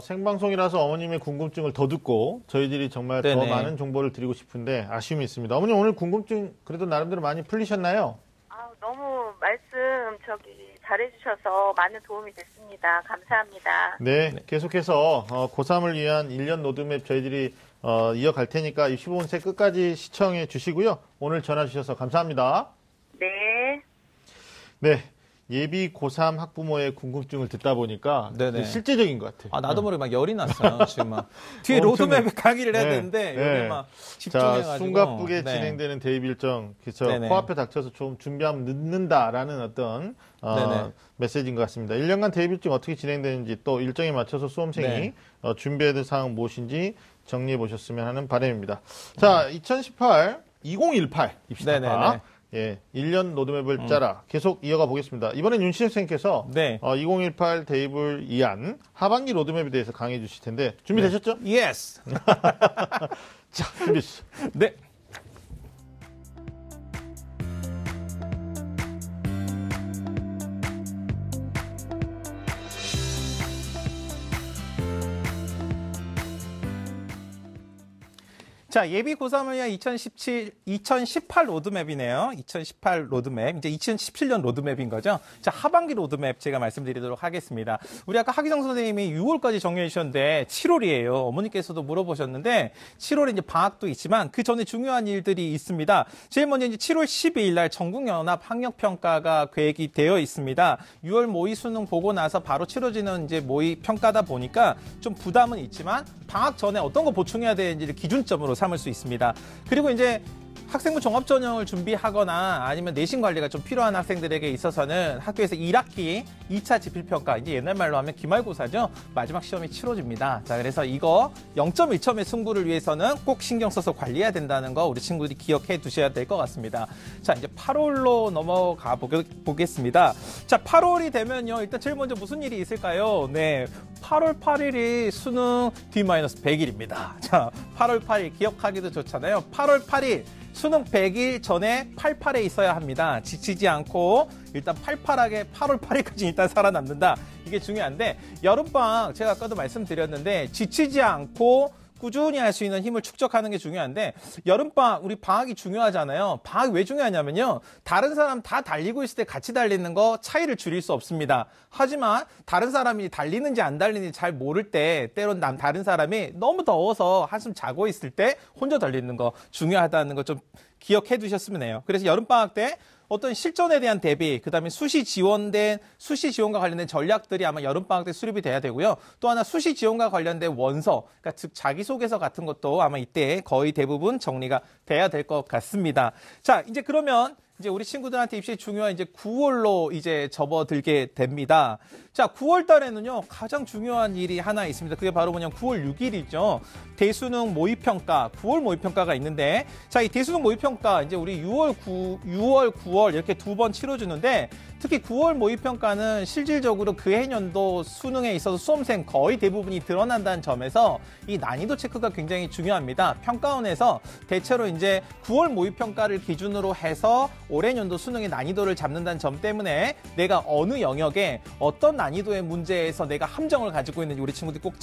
생방송이라서 어머님의 궁금증을 더 듣고 저희들이 정말 네네. 더 많은 정보를 드리고 싶은데 아쉬움이 있습니다. 어머님 오늘 궁금증 그래도 나름대로 많이 풀리셨나요? 너무 말씀 잘해주셔서 많은 도움이 됐습니다. 감사합니다. 네. 계속해서 고3을 위한 1년 로드맵 저희들이 이어갈 테니까 15분세 끝까지 시청해 주시고요. 오늘 전화 주셔서 감사합니다. 네. 네. 예비 고3 학부모의 궁금증을 듣다 보니까 네네. 실제적인 것 같아요. 나도 모르게 막 열이 났어요. 지금 막 뒤에 엄청나게. 로드맵에 강의를 해야 네. 되는데 네. 여기 막 집중해가지고. 자, 숨가쁘게 네. 진행되는 대입 일정, 그래서 네네. 코앞에 닥쳐서 좀 준비하면 늦는다라는 어떤 네네. 메시지인 것 같습니다. 1년간 대입 일정 어떻게 진행되는지 또 일정에 맞춰서 수험생이 네. 준비해야 될 사항 무엇인지 정리해 보셨으면 하는 바람입니다. 자, 2018 입시다. 네네네. 예, 1년 로드맵을 짜라. 계속 이어가 보겠습니다. 이번엔 윤신혜 선생님께서 네. 2018 대입을 위한 하반기 로드맵에 대해서 강의해 주실 텐데 준비되셨죠? Yes. 자, 준비 주시죠. 네. 자, 예비 고3을 위한 2018 로드맵이네요. 2018 로드맵. 이제 2017년 로드맵인 거죠. 자, 하반기 로드맵 제가 말씀드리도록 하겠습니다. 우리 아까 하기성 선생님이 6월까지 정리해 주셨는데 7월이에요. 어머니께서도 물어보셨는데 7월에 이제 방학도 있지만 그 전에 중요한 일들이 있습니다. 제일 먼저 이제 7월 12일 날 전국연합 학력평가가 계획이 되어 있습니다. 6월 모의 수능 보고 나서 바로 치러지는 이제 모의 평가다 보니까 좀 부담은 있지만 방학 전에 어떤 거 보충해야 되는지를 기준점으로 삼을 수 있습니다. 그리고 이제 학생부 종합전형을 준비하거나 아니면 내신 관리가 좀 필요한 학생들에게 있어서는 학교에서 1학기 2차 지필평가, 이제 옛날 말로 하면 기말고사죠. 마지막 시험이 치러집니다. 자, 그래서 이거 0.1점의 승부를 위해서는 꼭 신경 써서 관리해야 된다는 거 우리 친구들이 기억해 두셔야 될 것 같습니다. 자, 이제 8월로 넘어가 보겠습니다. 자, 8월이 되면요. 일단 제일 먼저 무슨 일이 있을까요? 네. 8월 8일이 수능 D-100일입니다. 자, 8월 8일 기억하기도 좋잖아요. 8월 8일 수능 100일 전에 88에 있어야 합니다. 지치지 않고 일단 팔팔하게 8월 8일까지 일단 살아남는다. 이게 중요한데 여름방학 제가 아까도 말씀드렸는데 지치지 않고 꾸준히 할 수 있는 힘을 축적하는 게 중요한데 여름방학 우리 방학이 중요하잖아요. 방학이 왜 중요하냐면요. 다른 사람 다 달리고 있을 때 같이 달리는 거 차이를 줄일 수 없습니다. 하지만 다른 사람이 달리는지 안 달리는지 잘 모를 때 때론 다른 사람이 너무 더워서 한숨 자고 있을 때 혼자 달리는 거 중요하다는 거 좀 기억해 두셨으면 해요. 그래서 여름방학 때 어떤 실전에 대한 대비, 그다음에 수시 지원과 관련된 전략들이 아마 여름방학 때 수립이 돼야 되고요. 또 하나 수시 지원과 관련된 원서, 그러니까 즉 자기소개서 같은 것도 아마 이때 거의 대부분 정리가 돼야 될 것 같습니다. 자, 이제 그러면 이제 우리 친구들한테 입시 중요한 이제 9월로 이제 접어들게 됩니다. 자, 9월 달에는요, 가장 중요한 일이 하나 있습니다. 그게 바로 뭐냐면 9월 6일이죠. 대수능 모의평가, 9월 모의평가가 있는데, 자, 이 대수능 모의평가, 이제 우리 6월, 9월 이렇게 두 번 치러주는데, 특히 9월 모의평가는 실질적으로 그 해년도 수능에 있어서 수험생 거의 대부분이 드러난다는 점에서 이 난이도 체크가 굉장히 중요합니다. 평가원에서 대체로 이제 9월 모의평가를 기준으로 해서 올해 년도 수능의 난이도를 잡는다는 점 때문에 내가 어느 영역에 어떤 난이도의 문제에서 내가 함정을 가지고 있는지 우리 친구들이 꼭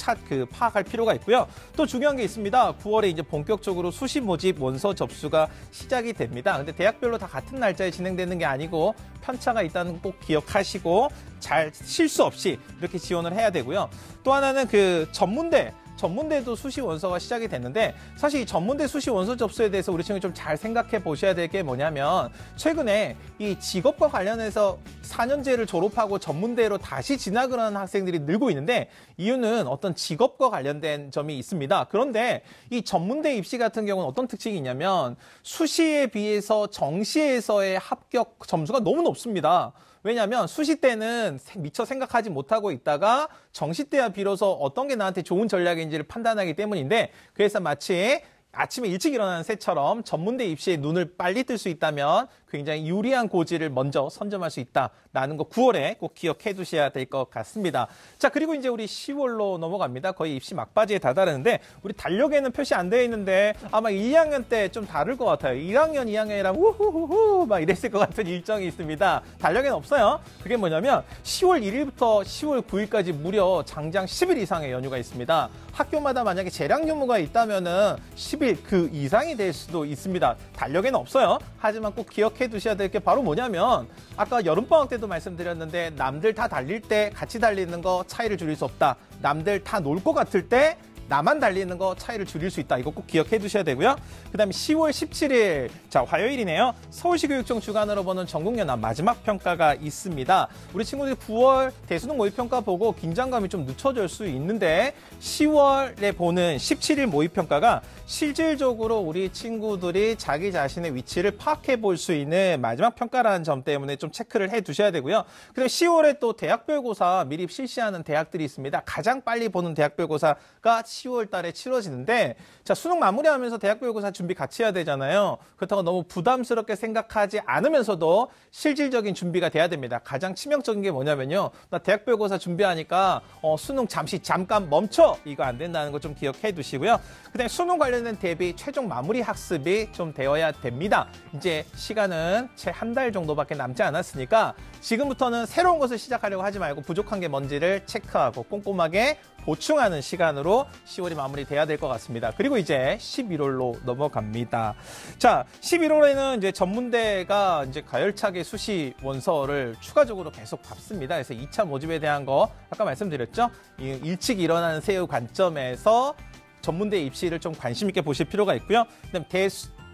파악할 필요가 있고요. 또 중요한 게 있습니다. 9월에 이제 본격적으로 수시 모집 원서 접수가 시작이 됩니다. 근데 대학별로 다 같은 날짜에 진행되는 게 아니고 편차가 있다는 거 꼭 기억하시고 잘 실수 없이 이렇게 지원을 해야 되고요. 또 하나는 그 전문대도 수시 원서가 시작이 됐는데 사실 이 전문대 수시 원서 접수에 대해서 우리 친구들 좀 잘 생각해 보셔야 될 게 뭐냐면 최근에 이 직업과 관련해서 4년제를 졸업하고 전문대로 다시 진학을 하는 학생들이 늘고 있는데 이유는 어떤 직업과 관련된 점이 있습니다. 그런데 이 전문대 입시 같은 경우는 어떤 특징이 있냐면 수시에 비해서 정시에서의 합격 점수가 너무 높습니다. 왜냐하면 수시 때는 미처 생각하지 못하고 있다가 정시 때야 비로소 어떤 게 나한테 좋은 전략인지를 판단하기 때문인데 그래서 마치 아침에 일찍 일어나는 새처럼 전문대 입시에 눈을 빨리 뜰 수 있다면 굉장히 유리한 고지를 먼저 선점할 수 있다라는 거 9월에 꼭 기억해 두셔야 될 것 같습니다. 자, 그리고 이제 우리 10월로 넘어갑니다. 거의 입시 막바지에 다다르는데 우리 달력에는 표시 안 되어 있는데 아마 1, 2학년 때 좀 다를 것 같아요. 1학년, 2학년이랑 우후후후 막 이랬을 것 같은 일정이 있습니다. 달력에는 없어요. 그게 뭐냐면 10월 1일부터 10월 9일까지 무려 장장 10일 이상의 연휴가 있습니다. 학교마다 만약에 재량 유무가 있다면은 10일 그 이상이 될 수도 있습니다. 달력에는 없어요. 하지만 꼭 기억해 두셔야 될 게 바로 뭐냐면 아까 여름방학 때도 말씀드렸는데 남들 다 달릴 때 같이 달리는 거 차이를 줄일 수 없다. 남들 다 놀 것 같을 때 나만 달리는 거 차이를 줄일 수 있다. 이거 꼭 기억해 두셔야 되고요. 그 다음에 10월 17일, 자, 화요일이네요. 서울시 교육청 주관으로 보는 전국연합 마지막 평가가 있습니다. 우리 친구들이 9월 대수능 모의평가 보고 긴장감이 좀 늦춰질 수 있는데 10월에 보는 17일 모의평가가 실질적으로 우리 친구들이 자기 자신의 위치를 파악해 볼 수 있는 마지막 평가라는 점 때문에 좀 체크를 해 두셔야 되고요. 그리고 10월에 또 대학별고사 미리 실시하는 대학들이 있습니다. 가장 빨리 보는 대학별고사가 10월 달에 치러지는데 자, 수능 마무리하면서 대학별고사 준비 같이 해야 되잖아요. 그렇다고 너무 부담스럽게 생각하지 않으면서도 실질적인 준비가 돼야 됩니다. 가장 치명적인 게 뭐냐면요. 나 대학별고사 준비하니까 수능 잠깐 멈춰. 이거 안 된다는 거 좀 기억해 두시고요. 그다음에 수능 관련된 대비 최종 마무리 학습이 좀 되어야 됩니다. 이제 시간은 채 한 달 정도밖에 남지 않았으니까 지금부터는 새로운 것을 시작하려고 하지 말고 부족한 게 뭔지를 체크하고 꼼꼼하게 보충하는 시간으로 10월이 마무리돼야 될 것 같습니다. 그리고 이제 11월로 넘어갑니다. 자, 11월에는 이제 전문대가 이제 가열차게 수시 원서를 추가적으로 계속 밟습니다. 그래서 2차 모집에 대한 거 아까 말씀드렸죠? 일찍 일어나는 새우 관점에서 전문대 입시를 좀 관심 있게 보실 필요가 있고요. 그다음에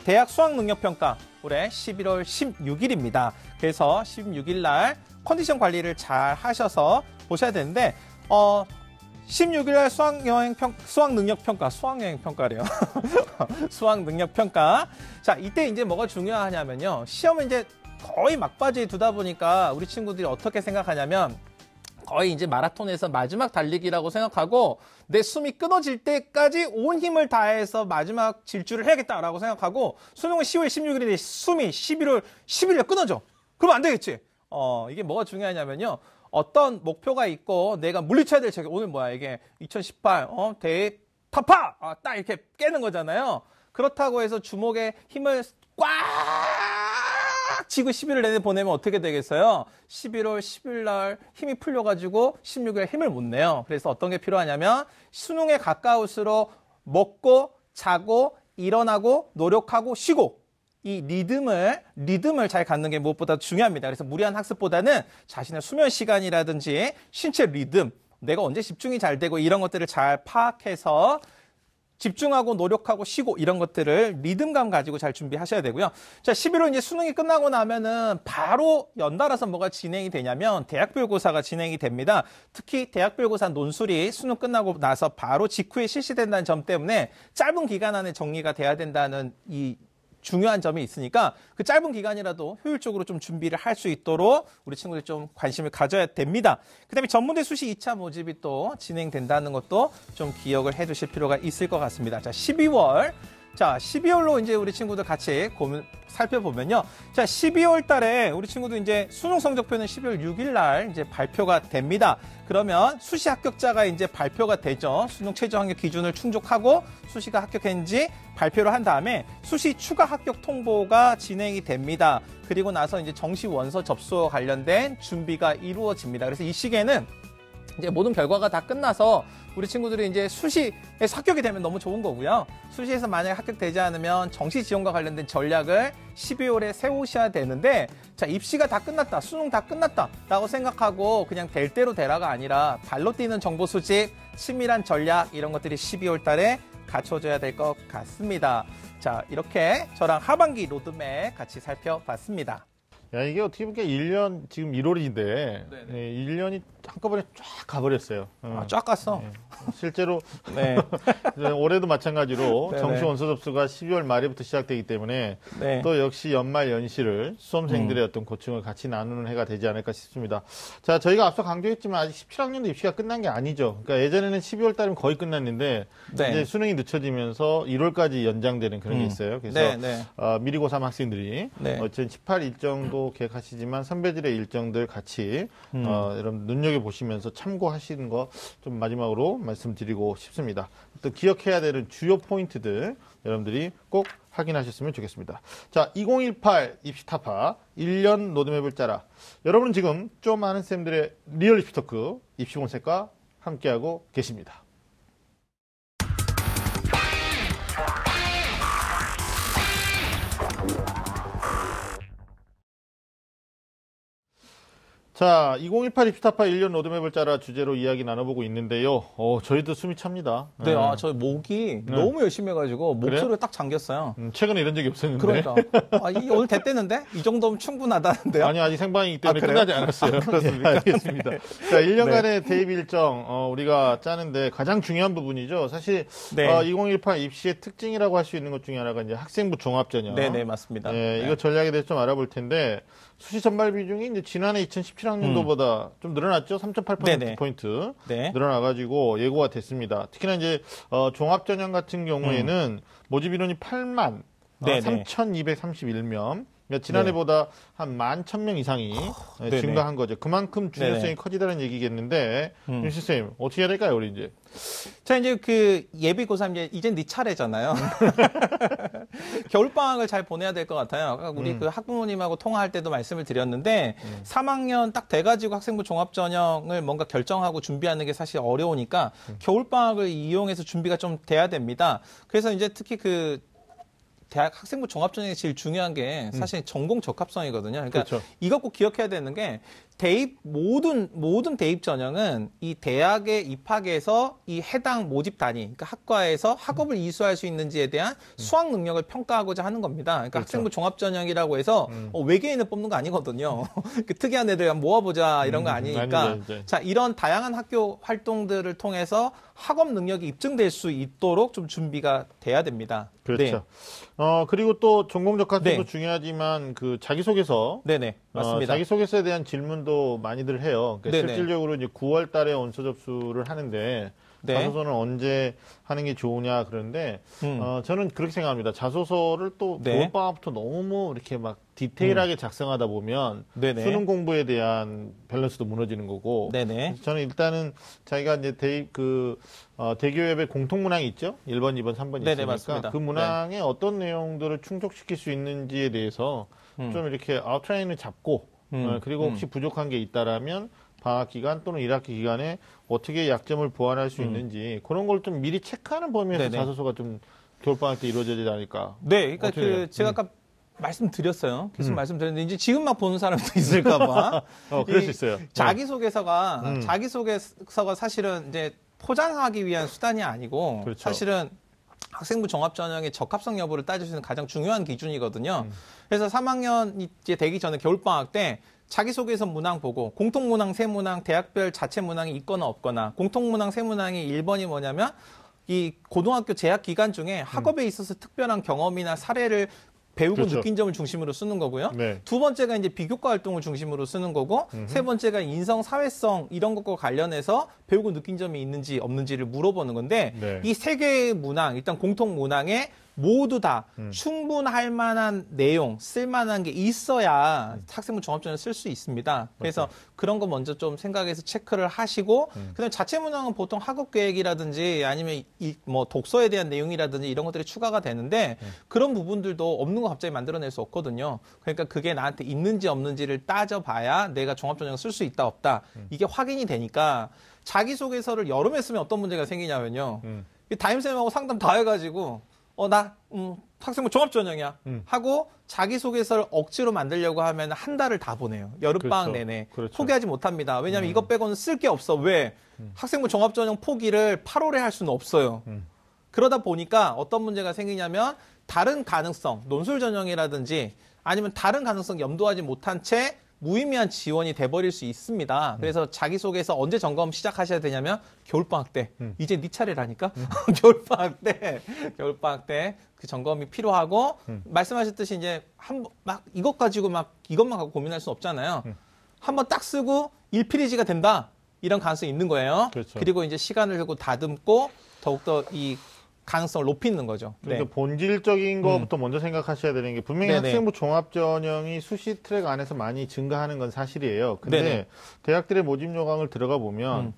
대학 수학능력평가 올해 11월 16일입니다. 그래서 16일 날 컨디션 관리를 잘 하셔서 보셔야 되는데 16일 날 수학능력평가 수학능력평가. 자, 이때 이제 뭐가 중요하냐면요. 시험은 이제 거의 막바지에 두다 보니까 우리 친구들이 어떻게 생각하냐면 거의 이제 마라톤에서 마지막 달리기라고 생각하고 내 숨이 끊어질 때까지 온 힘을 다해서 마지막 질주를 해야겠다라고 생각하고 수능은 10월 16일인데 숨이 11월 10일에 끊어져. 그러면 안 되겠지. 이게 뭐가 중요하냐면요. 어떤 목표가 있고 내가 물리쳐야 될 책이 오늘 뭐야 이게 2018 대회 타파 딱 이렇게 깨는 거잖아요. 그렇다고 해서 주먹에 힘을 꽉 쥐고 11일 내내 보내면 어떻게 되겠어요? 11월 10일 날 힘이 풀려가지고 16일 힘을 못 내요. 그래서 어떤 게 필요하냐면 수능에 가까울수록 먹고 자고 일어나고 노력하고 쉬고 이 리듬을 잘 갖는 게 무엇보다 중요합니다. 그래서 무리한 학습보다는 자신의 수면 시간이라든지 신체 리듬, 내가 언제 집중이 잘 되고 이런 것들을 잘 파악해서 집중하고 노력하고 쉬고 이런 것들을 리듬감 가지고 잘 준비하셔야 되고요. 자, 11월 이제 수능이 끝나고 나면은 바로 연달아서 뭐가 진행이 되냐면 대학별고사가 진행이 됩니다. 특히 대학별고사 논술이 수능 끝나고 나서 바로 직후에 실시된다는 점 때문에 짧은 기간 안에 정리가 돼야 된다는 이 중요한 점이 있으니까 그 짧은 기간이라도 효율적으로 좀 준비를 할 수 있도록 우리 친구들이 좀 관심을 가져야 됩니다. 그다음에 전문대 수시 2차 모집이 또 진행된다는 것도 좀 기억을 해 두실 필요가 있을 것 같습니다. 자, 12월로 이제 우리 친구들 같이 살펴보면요. 자, 12월 달에 우리 친구들 이제 수능 성적표는 12월 6일 날 이제 발표가 됩니다. 그러면 수시 합격자가 이제 발표가 되죠. 수능 최저 합격 기준을 충족하고 수시가 합격했는지 발표를 한 다음에 수시 추가 합격 통보가 진행이 됩니다. 그리고 나서 이제 정시 원서 접수와 관련된 준비가 이루어집니다. 그래서 이 시기에는 이제 모든 결과가 다 끝나서 우리 친구들이 이제 수시에서 합격이 되면 너무 좋은 거고요. 수시에서 만약에 합격되지 않으면 정시 지원과 관련된 전략을 12월에 세우셔야 되는데, 자, 입시가 다 끝났다, 수능 다 끝났다 라고 생각하고 그냥 될 대로 되라가 아니라 발로 뛰는 정보 수집, 치밀한 전략 이런 것들이 12월 달에 갖춰져야 될 것 같습니다. 자, 이렇게 저랑 하반기 로드맵 같이 살펴봤습니다. 야, 이게 어떻게 보니까 1년, 지금 1월인데, 네네. 1년이 한꺼번에 쫙 가버렸어요. 아, 쫙 갔어. 네. 실제로 네. 올해도 마찬가지로 네네. 정시 원서 접수가 12월 말에부터 시작되기 때문에 네. 또 역시 연말 연시를 수험생들의 어떤 고충을 같이 나누는 해가 되지 않을까 싶습니다. 자, 저희가 앞서 강조했지만 아직 17학년도 입시가 끝난 게 아니죠. 그러니까 예전에는 12월 달이면 거의 끝났는데 네. 이제 수능이 늦춰지면서 1월까지 연장되는 그런 게 있어요. 그래서 네, 네. 미리 고3 학생들이 네. 2018 일정도 계획하시지만 선배들의 일정들 같이 여러분 눈여겨보시면서 참고하시는 거 좀 마지막으로 말씀드리고 싶습니다. 또 기억해야 되는 주요 포인트들 여러분들이 꼭 확인하셨으면 좋겠습니다. 자, 2018 입시 타파 1년 로드맵을 짜라. 여러분은 지금 좀 아는 쌤들의 리얼 입시 토크 입시 본색과 함께하고 계십니다. 자, 2018 입시타파 1년 로드맵을 짜라 주제로 이야기 나눠보고 있는데요. 저희도 숨이 찹니다. 네, 저 목이 너무 열심히 해가지고 목소리가 딱 잠겼어요. 최근에 이런 적이 없었는데. 그러니까. 오늘 됐대는데? 이 정도면 충분하다는데요? 아니, 아직 생방이기 때문에 그래요? 끝나지 않았어요. 그렇습니까? 네, 알겠습니다. 자, 1년간의 대입 일정, 우리가 짜는데 가장 중요한 부분이죠. 사실, 네. 2018 입시의 특징이라고 할 수 있는 것 중에 하나가 이제 학생부 종합전형. 네네, 맞습니다. 네, 네. 이거 전략에 대해서 좀 알아볼 텐데, 수시 전발 비중이 이제 지난해 2017학년도보다 좀 늘어났죠? 3.8%포인트 네. 늘어나가지고 예고가 됐습니다. 특히나 이제, 종합전형 같은 경우에는 모집 인원이 8만 네네. 3,231명. 그러니까 지난해보다 한 11,000명 이상이 네네. 증가한 거죠. 그만큼 중요성이 네네. 커지다는 얘기겠는데, 윤 선생님, 어떻게 해야 될까요, 우리 이제? 자, 이제 그 예비 고3 이제 네 차례잖아요. 겨울방학을 잘 보내야 될 것 같아요. 그러니까 우리 그 학부모님하고 통화할 때도 말씀을 드렸는데 3학년 딱 돼가지고 학생부 종합전형을 뭔가 결정하고 준비하는 게 사실 어려우니까 겨울방학을 이용해서 준비가 좀 돼야 됩니다. 그래서 이제 특히 그 대학 학생부 종합전형이 제일 중요한 게 사실 전공 적합성이거든요. 그러니까 그렇죠. 이거 꼭 기억해야 되는 게 대입 모든 대입 전형은 이 대학에 입학해서 이 해당 모집 단위, 그러니까 학과에서 학업을 이수할 수 있는지에 대한 수학 능력을 평가하고자 하는 겁니다. 그러니까 그렇죠. 학생부 종합 전형이라고 해서 외계인을 뽑는 거 아니거든요. 그 특이한 애들 한번 모아보자 이런 거 아니니까. 아니죠, 자, 이런 다양한 학교 활동들을 통해서 학업 능력이 입증될 수 있도록 좀 준비가 돼야 됩니다. 그렇죠. 그리고 또 전공 적합성도 네. 중요하지만 그 자기소개서. 네네, 맞습니다. 자기소개서에 대한 질문도 많이들 해요. 그러니까 네네. 실질적으로 이제 9월 달에 원서 접수를 하는데 네. 자소서는 언제 하는 게 좋으냐 그러는데 저는 그렇게 생각합니다. 자소서를 또 네. 겨울방학부터 너무 이렇게 막 디테일하게 작성하다 보면 네네. 수능 공부에 대한 밸런스도 무너지는 거고. 네네. 그래서 저는 일단은 자기가 이제 대교협의 공통 문항이 있죠. 1번, 2번, 3번이 네네, 있으니까 맞습니다. 그 문항에 어떤 내용들을 충족시킬 수 있는지에 대해서 좀 이렇게 아웃라인을 잡고 그리고 혹시 부족한 게 있다라면 방학 기간 또는 1학기 기간에 어떻게 약점을 보완할 수 있는지 그런 걸 좀 미리 체크하는 범위에서 네네. 자소서가 좀 겨울방학 때 이루어져야 되지 않을까. 네, 그러니까 어떻게 해요? 제가 아까 말씀드렸어요. 계속 말씀드렸는데 이제 지금 막 보는 사람도 있을까봐. 그럴 수 있어요. 자기소개서가 사실은 이제 포장하기 위한 수단이 아니고 그렇죠. 사실은 학생부 종합전형의 적합성 여부를 따질 수 있는 가장 중요한 기준이거든요. 그래서 3학년 이제 되기 전에 겨울방학 때 자기소개서 문항 보고 공통문항, 세문항, 대학별 자체 문항이 있거나 없거나 공통문항, 세문항이 1번이 뭐냐면 이 고등학교 재학 기간 중에 학업에 있어서 특별한 경험이나 사례를 배우고 그렇죠. 느낀 점을 중심으로 쓰는 거고요. 네. 두 번째가 이제 비교과 활동을 중심으로 쓰는 거고, 세 번째가 인성, 사회성 이런 것과 관련해서 배우고 느낀 점이 있는지 없는지를 물어보는 건데, 네. 이 세 개의 문항, 일단 공통 문항에 모두 다 충분할 만한 내용, 쓸만한 게 있어야 학생부 종합전형을 쓸 수 있습니다. 그래서 그런 거 먼저 좀 생각해서 체크를 하시고, 그다음에 자체 문항은 보통 학업 계획이라든지 아니면 뭐 독서에 대한 내용이라든지 이런 것들이 추가가 되는데 그런 부분들도 없는 거 갑자기 만들어낼 수 없거든요. 그러니까 그게 나한테 있는지 없는지를 따져봐야 내가 종합전형을 쓸 수 있다 없다 이게 확인이 되니까 자기소개서를 여름에 쓰면 어떤 문제가 생기냐면요. 이 담임쌤하고 상담 다 해가지고 나 학생부 종합전형이야 하고 자기소개서를 억지로 만들려고 하면 한 달을 다 보내요. 여름방학 그렇죠. 내내. 그렇죠. 포기하지 못합니다. 왜냐하면 이것 빼고는 쓸 게 없어. 왜? 학생부 종합전형 포기를 8월에 할 수는 없어요. 그러다 보니까 어떤 문제가 생기냐면 다른 가능성, 논술 전형이라든지 아니면 다른 가능성 염두하지 못한 채 무의미한 지원이 돼버릴 수 있습니다. 그래서 자기소개서 언제 점검 시작하셔야 되냐면 겨울방학 때. 이제 네 차례라니까. 겨울방학 때 그 점검이 필요하고 말씀하셨듯이 이제 막 이것 가지고 막 이것만 갖고 고민할 수 없잖아요. 한번 딱 쓰고 1페이지가 된다. 이런 가능성이 있는 거예요. 그렇죠. 그리고 이제 시간을 두고 다듬고 더욱더 이 가능성을 높이는 거죠. 그러니까 본질적인 것부터 먼저 생각하셔야 되는 게 분명히 네네. 학생부 종합전형이 수시 트랙 안에서 많이 증가하는 건 사실이에요. 근데 네네. 대학들의 모집 요강을 들어가 보면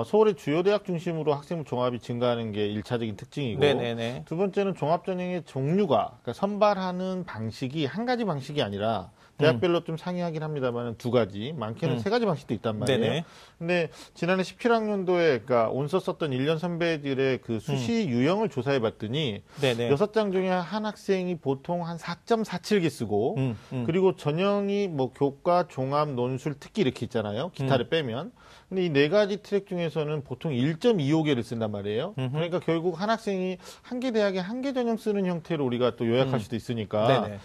서울의 주요 대학 중심으로 학생부 종합이 증가하는 게 1차적인 특징이고 네네네. 두 번째는 종합전형의 종류가 그러니까 선발하는 방식이 한 가지 방식이 아니라 대학별로 좀 상이하긴 합니다만 두 가지, 많게는 세 가지 방식도 있단 말이에요. 네네. 근데 지난해 17학년도에 그러니까 온서 썼던 1년 선배들의 그 수시 유형을 조사해 봤더니 네네. 6장 중에 한 학생이 보통 한 4.47개 쓰고 그리고 전형이 뭐 교과, 종합, 논술, 특기 이렇게 있잖아요. 기타를 빼면. 근데 이 네 가지 트랙 중에서는 보통 1.25개를 쓴단 말이에요. 그러니까 결국 한 학생이 한 개 대학에 한 개 전형 쓰는 형태로 우리가 또 요약할 수도 있으니까 네네.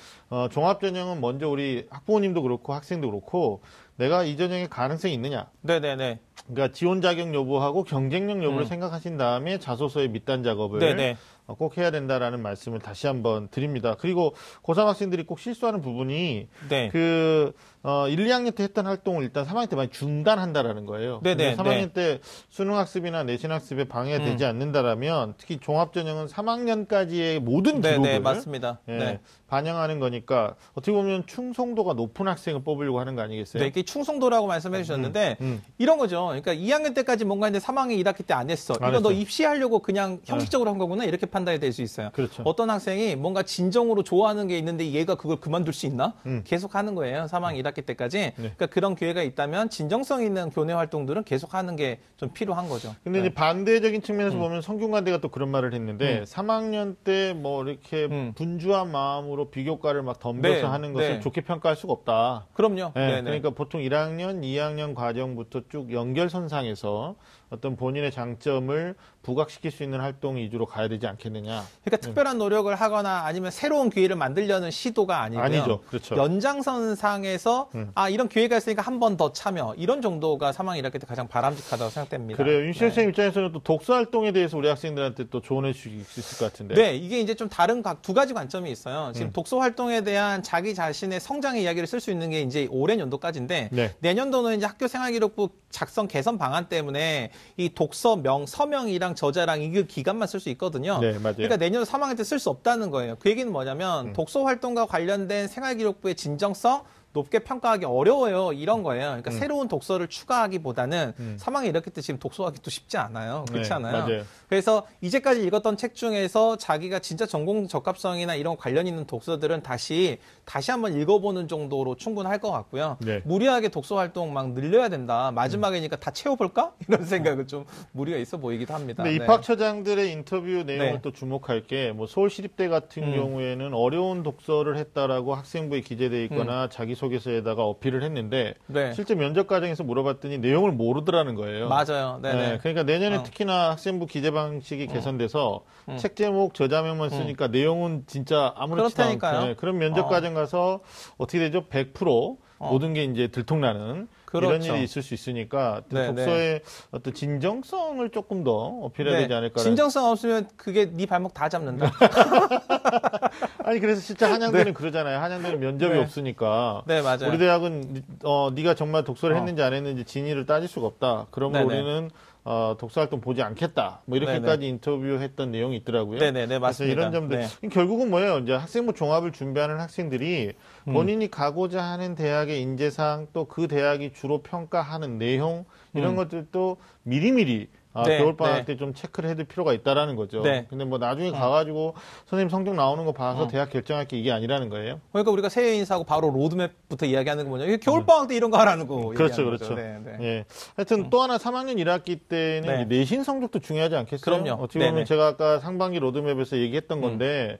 종합전형은 먼저 우리 학부모님도 그렇고 학생도 그렇고 내가 이 전형에 가능성이 있느냐. 네네네. 그러니까 지원 자격 여부하고 경쟁력 여부를 생각하신 다음에 자소서의 밑단 작업을 네네. 꼭 해야 된다라는 말씀을 다시 한번 드립니다. 그리고 고3 학생들이 꼭 실수하는 부분이 네. 1, 2학년 때 했던 활동을 일단 3학년 때 많이 중단한다라는 거예요. 네네. 3학년 때 수능 학습이나 내신 학습에 방해가 되지 않는다라면 특히 종합전형은 3학년까지의 모든 기록을 네네. 맞습니다. 예, 네. 반영하는 거니까 어떻게 보면 충성도가 높은 학생을 뽑으려고 하는 거 아니겠어요? 네, 이게 충성도라고 말씀해 주셨는데 이런 거죠. 그러니까 2학년 때까지 뭔가 했는데 3학년 1학기 때 안 했어. 안 이거 너 했어. 입시하려고 그냥 형식적으로 한 거구나 이렇게 판단이 될 수 있어요. 그렇죠. 어떤 학생이 뭔가 진정으로 좋아하는 게 있는데 얘가 그걸 그만둘 수 있나? 계속 하는 거예요. 3학년 1학기 때까지. 그러니까 그런 기회가 있다면 진정성 있는 교내 활동들은 계속 하는 게 좀 필요한 거죠. 근데 네. 이제 반대적인 측면에서 보면 성균관대가 또 그런 말을 했는데 3학년 때 뭐 이렇게 분주한 마음으로 비교과를 막 덤벼서 네, 하는 것을 네. 좋게 평가할 수가 없다. 그럼요. 네, 네네. 그러니까 보통 1학년, 2학년 과정부터 쭉 연결선상에서 어떤 본인의 장점을 부각시킬 수 있는 활동 위주로 가야 되지 않겠느냐. 그러니까 특별한 노력을 하거나 아니면 새로운 기회를 만들려는 시도가 아니고요. 아니죠. 그렇죠. 연장선상에서 이런 기회가 있으니까 한 번 더 참여 이런 정도가 3학년 1학기 때 가장 바람직하다고 생각됩니다. 그래요. 윤실 선생님 입장에서는 또 독서 활동에 대해서 우리 학생들한테 또 조언해 주실 수 있을 것 같은데. 네, 이게 이제 좀 다른 두 가지 관점이 있어요. 지금 독서 활동에 대한 자기 자신의 성장의 이야기를 쓸 수 있는 게 이제 올해 연도까지인데 네. 내년도는 이제 학교 생활기록부 작성 개선 방안 때문에 이 독서 서명이랑 저자랑 이 기간만 쓸 수 있거든요. 네, 맞아요. 그러니까 내년 3학년 때 쓸 수 없다는 거예요. 그 얘기는 뭐냐면 독서 활동과 관련된 생활기록부의 진정성 높게 평가하기 어려워요. 이런 거예요. 그러니까 새로운 독서를 추가하기보다는 3학년 1학기 때 지금 독서하기 또 쉽지 않아요. 그렇지 네, 않아요? 맞아요. 그래서 이제까지 읽었던 책 중에서 자기가 진짜 전공 적합성이나 이런 관련 있는 독서들은 다시 한번 읽어보는 정도로 충분할 것 같고요. 네. 무리하게 독서 활동 막 늘려야 된다. 마지막이니까 다 채워볼까? 이런 생각은 좀 무리가 있어 보이기도 합니다. 근데 네. 입학처장들의 인터뷰 내용을 네. 또 주목할 게 뭐 서울시립대 같은 경우에는 어려운 독서를 했다라고 학생부에 기재돼 있거나 자기 자기소개서에다가 어필을 했는데 네. 실제 면접 과정에서 물어봤더니 내용을 모르더라는 거예요. 맞아요. 네네. 네, 그러니까 내년에 특히나 학생부 기재 방식이 개선돼서 책 제목 저자명만 쓰니까 내용은 진짜 아무렇지도 않고 그렇다니까요. 그런 면접 과정 가서 어떻게 되죠? 100% 모든 게 이제 들통나는 이런 그렇죠. 일이 있을 수 있으니까 네, 독서의 어떤 진정성을 조금 더 어필해야 되지 않을까. 진정성 없으면 그게 네 발목 다 잡는다. 아니 그래서 진짜 한양대는 그러잖아요. 한양대는 면접이 네. 없으니까. 네, 맞아요. 우리 대학은 네가 정말 독서를 했는지 안 했는지 진위를 따질 수가 없다. 그러면 네네. 우리는 독서활동 보지 않겠다. 뭐 이렇게까지 인터뷰했던 내용이 있더라고요. 네네, 맞습니다. 그래서 이런 점들 네. 결국은 뭐예요? 이제 학생부 종합을 준비하는 학생들이 본인이 가고자 하는 대학의 인재상 또 그 대학이 주로 평가하는 내용 이런 것들도 미리미리 네, 겨울방학 네. 때 좀 체크를 해둘 필요가 있다라는 거죠. 네. 근데 뭐 나중에 가가지고 선생님 성적 나오는 거 봐서 대학 결정할 게 이게 아니라는 거예요. 그러니까 우리가 새해 인사하고 바로 로드맵부터 이야기하는 거 뭐냐. 이게 겨울방학 때 이런 거 하라는 거. 그렇죠, 얘기하는 그렇죠. 거죠. 네, 네. 예. 하여튼 또 하나 3학년 1학기 때는 네. 이제 내신 성적도 중요하지 않겠어요? 그럼요. 어떻게 보면 네네. 제가 아까 상반기 로드맵에서 얘기했던 건데,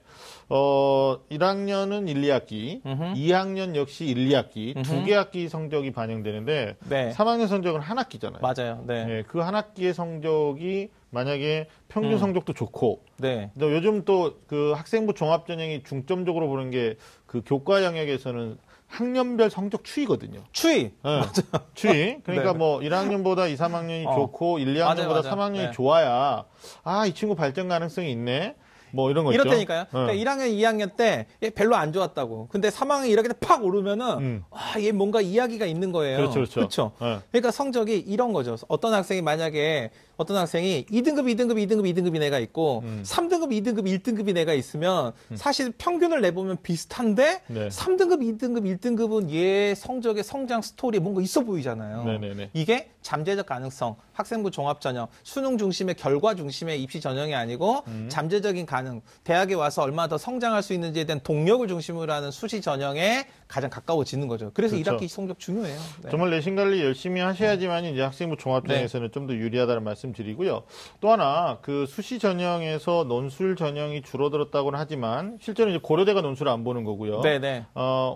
1학년은 1, 2학기, 2학년 역시 1, 2학기, 두 개 학기 성적이 반영되는데, 네. 3학년 성적은 한 학기잖아요. 맞아요. 네. 예, 그 한 학기의 성적이 만약에 평균 성적도 좋고, 네. 또 요즘 또 그 학생부 종합전형이 중점적으로 보는 게 그 교과 영역에서는 학년별 성적 추이거든요. 추위. 네. 추이. 그러니까 네. 뭐 1학년보다 2, 3학년이 좋고 1, 2학년보다 맞아요. 3학년이 네. 좋아야 이 친구 발전 가능성이 있네. 뭐 이런 거 있죠. 이렇다니까요. 그러니까 1학년, 2학년 때 얘 별로 안 좋았다고. 근데 3학년 1학기 때 팍 오르면은 얘 뭔가 이야기가 있는 거예요. 그렇죠. 그렇죠. 네. 그러니까 성적이 이런 거죠. 어떤 학생이 만약에 어떤 학생이 2등급, 2등급, 2등급, 2등급인 애가 있고 3등급, 2등급, 1등급인 애가 있으면 사실 평균을 내보면 비슷한데 네. 3등급, 2등급, 1등급은 얘 성적의 성장 스토리에 뭔가 있어 보이잖아요. 네네네. 이게 잠재적 가능성, 학생부 종합 전형, 수능 중심의 결과 중심의 입시 전형이 아니고 잠재적인 가능, 대학에 와서 얼마나 더 성장할 수 있는지에 대한 동력을 중심으로 하는 수시 전형에 가장 가까워지는 거죠. 그래서 그렇죠. 1학기 성적 중요해요. 네. 정말 내신 관리 열심히 하셔야지만 이제 학생부 종합전형에서는 좀 더 유리하다는 말씀 드리고요. 또 하나 그 수시 전형에서 논술 전형이 줄어들었다고는 하지만 실제로 이제 고려대가 논술을 안 보는 거고요. 네네.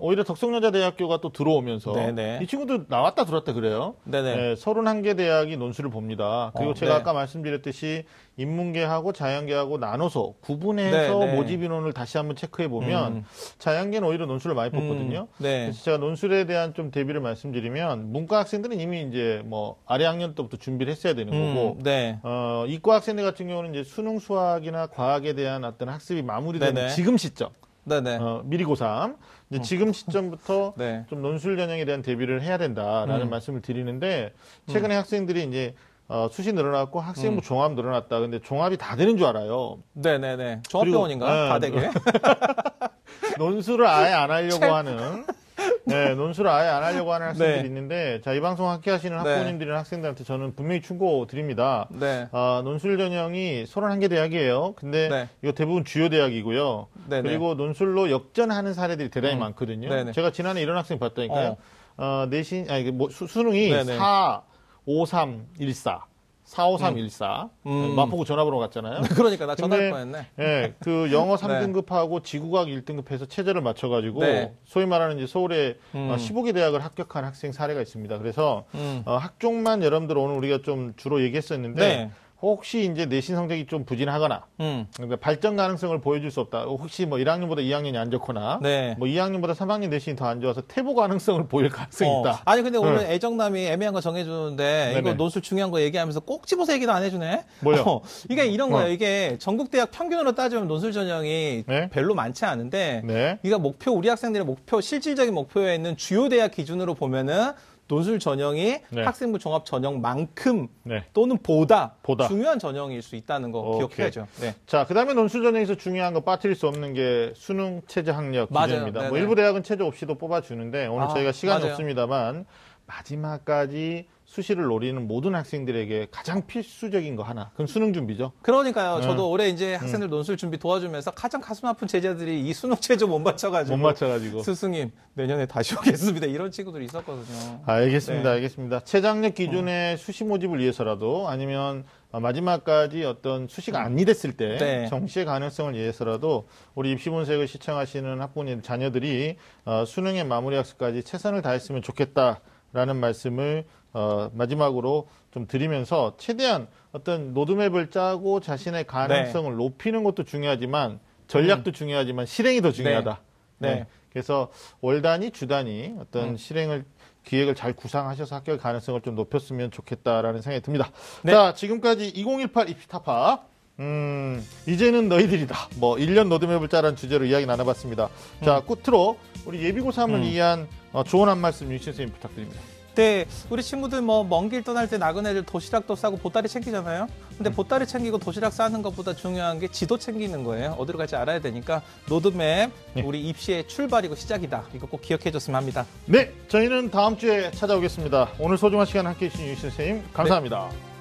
오히려 덕성여자대학교가 또 들어오면서 네네. 이 친구도 나왔다 들어왔다 그래요. 네네. 네, 31개 대학이 논술을 봅니다. 그리고 제가 네. 아까 말씀드렸듯이 인문계하고 자연계하고 나눠서 구분해서 네, 네. 모집 인원을 다시 한번 체크해 보면 자연계는 오히려 논술을 많이 뽑거든요. 네. 그래서 제가 논술에 대한 좀 대비를 말씀드리면 문과 학생들은 이미 이제 뭐 아래 학년 때부터 준비를 했어야 되는 거고 네. 이과 학생들 같은 경우는 이제 수능 수학이나 과학에 대한 어떤 학습이 마무리되는 네네. 지금 시점 네네. 미리 고3 이제 지금 시점부터 네. 좀 논술 전형에 대한 대비를 해야 된다라는 말씀을 드리는데 최근에 학생들이 이제 수시 늘어났고 학생부 종합 늘어났다. 근데 종합이 다 되는 줄 알아요. 네네네. 종합병원인가? 다 되게. 논술을 아예 안 하려고 하는. 네, 논술을 아예 안 하려고 하는 학생들이 네. 있는데, 자, 이 방송 함께 하시는 네. 학부모님들이나 학생들한테 저는 분명히 충고 드립니다. 네. 논술 전형이 31개 대학이에요. 근데 네. 이거 대부분 주요 대학이고요. 네네. 그리고 논술로 역전하는 사례들이 대단히 많거든요. 네네. 제가 지난해 이런 학생 봤다니까요. 수능이 네네. 4, 5, 3, 1, 4. 4, 5, 3, 1, 4. 마포구 전화번호 갔잖아요. 그러니까 나 전화할 근데, 뻔했네. 예, 그 영어 3등급하고 지구과학 1등급해서 체제를 맞춰가지고 네. 소위 말하는 이제 서울의 15개 대학을 합격한 학생 사례가 있습니다. 그래서 학종만 여러분들 오늘 우리가 좀 주로 얘기했었는데 네. 혹시 이제 내신 성적이 좀 부진하거나 그러니까 발전 가능성을 보여줄 수 없다. 혹시 뭐 1학년보다 2학년이 안 좋거나 네. 뭐 2학년보다 3학년 내신이 더 안 좋아서 퇴보 가능성을 보일 가능성이 있다. 아니 근데 오늘 애정남이 애매한 거 정해주는데 네네. 이거 논술 중요한 거 얘기하면서 꼭 집어서 얘기도 안 해주네. 뭐요? 이게 이런 거예요. 이게 전국 대학 평균으로 따지면 논술 전형이 네. 별로 많지 않은데 네. 이거 목표 우리 학생들의 목표 실질적인 목표에 있는 주요 대학 기준으로 보면은 논술 전형이 네. 학생부 종합 전형만큼 네. 또는 보다 보다. 중요한 전형일 수 있다는 거 오케이. 기억해야죠. 네. 자, 그 다음에 논술 전형에서 중요한 거 빠뜨릴 수 없는 게 수능 체제 학력 맞아요. 기준입니다. 뭐 네네. 일부 대학은 체제 없이도 뽑아주는데 오늘 저희가 시간이 맞아요. 없습니다만 마지막까지 수시를 노리는 모든 학생들에게 가장 필수적인 거 하나. 그건 수능 준비죠. 그러니까요. 저도 올해 이제 학생들 논술 준비 도와주면서 가장 가슴 아픈 제자들이 이 수능 체제 못 맞춰가지고 못 맞춰가지고. 스승님 내년에 다시 오겠습니다. 이런 친구들이 있었거든요. 알겠습니다. 네. 알겠습니다. 최장력 기준의 수시 모집을 위해서라도 아니면 마지막까지 어떤 수시가 안리됐을 때 네. 정시의 가능성을 위해서라도 우리 입시본색을 시청하시는 학부모님 자녀들이 수능의 마무리 학습까지 최선을 다했으면 좋겠다라는 말씀을 마지막으로 좀 드리면서 최대한 어떤 로드맵을 짜고 자신의 가능성을 높이는 것도 중요하지만 전략도 중요하지만 실행이 더 중요하다. 네. 그래서 월 단위, 주 단위 어떤 기획을 잘 구상하셔서 합격 가능성을 좀 높였으면 좋겠다라는 생각이 듭니다. 네. 자, 지금까지 2018 입시 타파. 이제는 너희들이다. 1년 로드맵을 짜라는 주제로 이야기 나눠봤습니다. 자, 끝으로 우리 예비고3을 위한 조언 한 말씀 유신 선생님 부탁드립니다. 네, 우리 친구들 먼 길 떠날 때 나그네들 도시락도 싸고 보따리 챙기잖아요. 근데 보따리 챙기고 도시락 싸는 것보다 중요한 게 지도 챙기는 거예요. 어디로 갈지 알아야 되니까 로드맵 우리 입시의 출발이고 시작이다. 이거 꼭 기억해 줬으면 합니다. 네, 저희는 다음 주에 찾아오겠습니다. 오늘 소중한 시간 함께해 주신 유신 선생님 감사합니다. 네.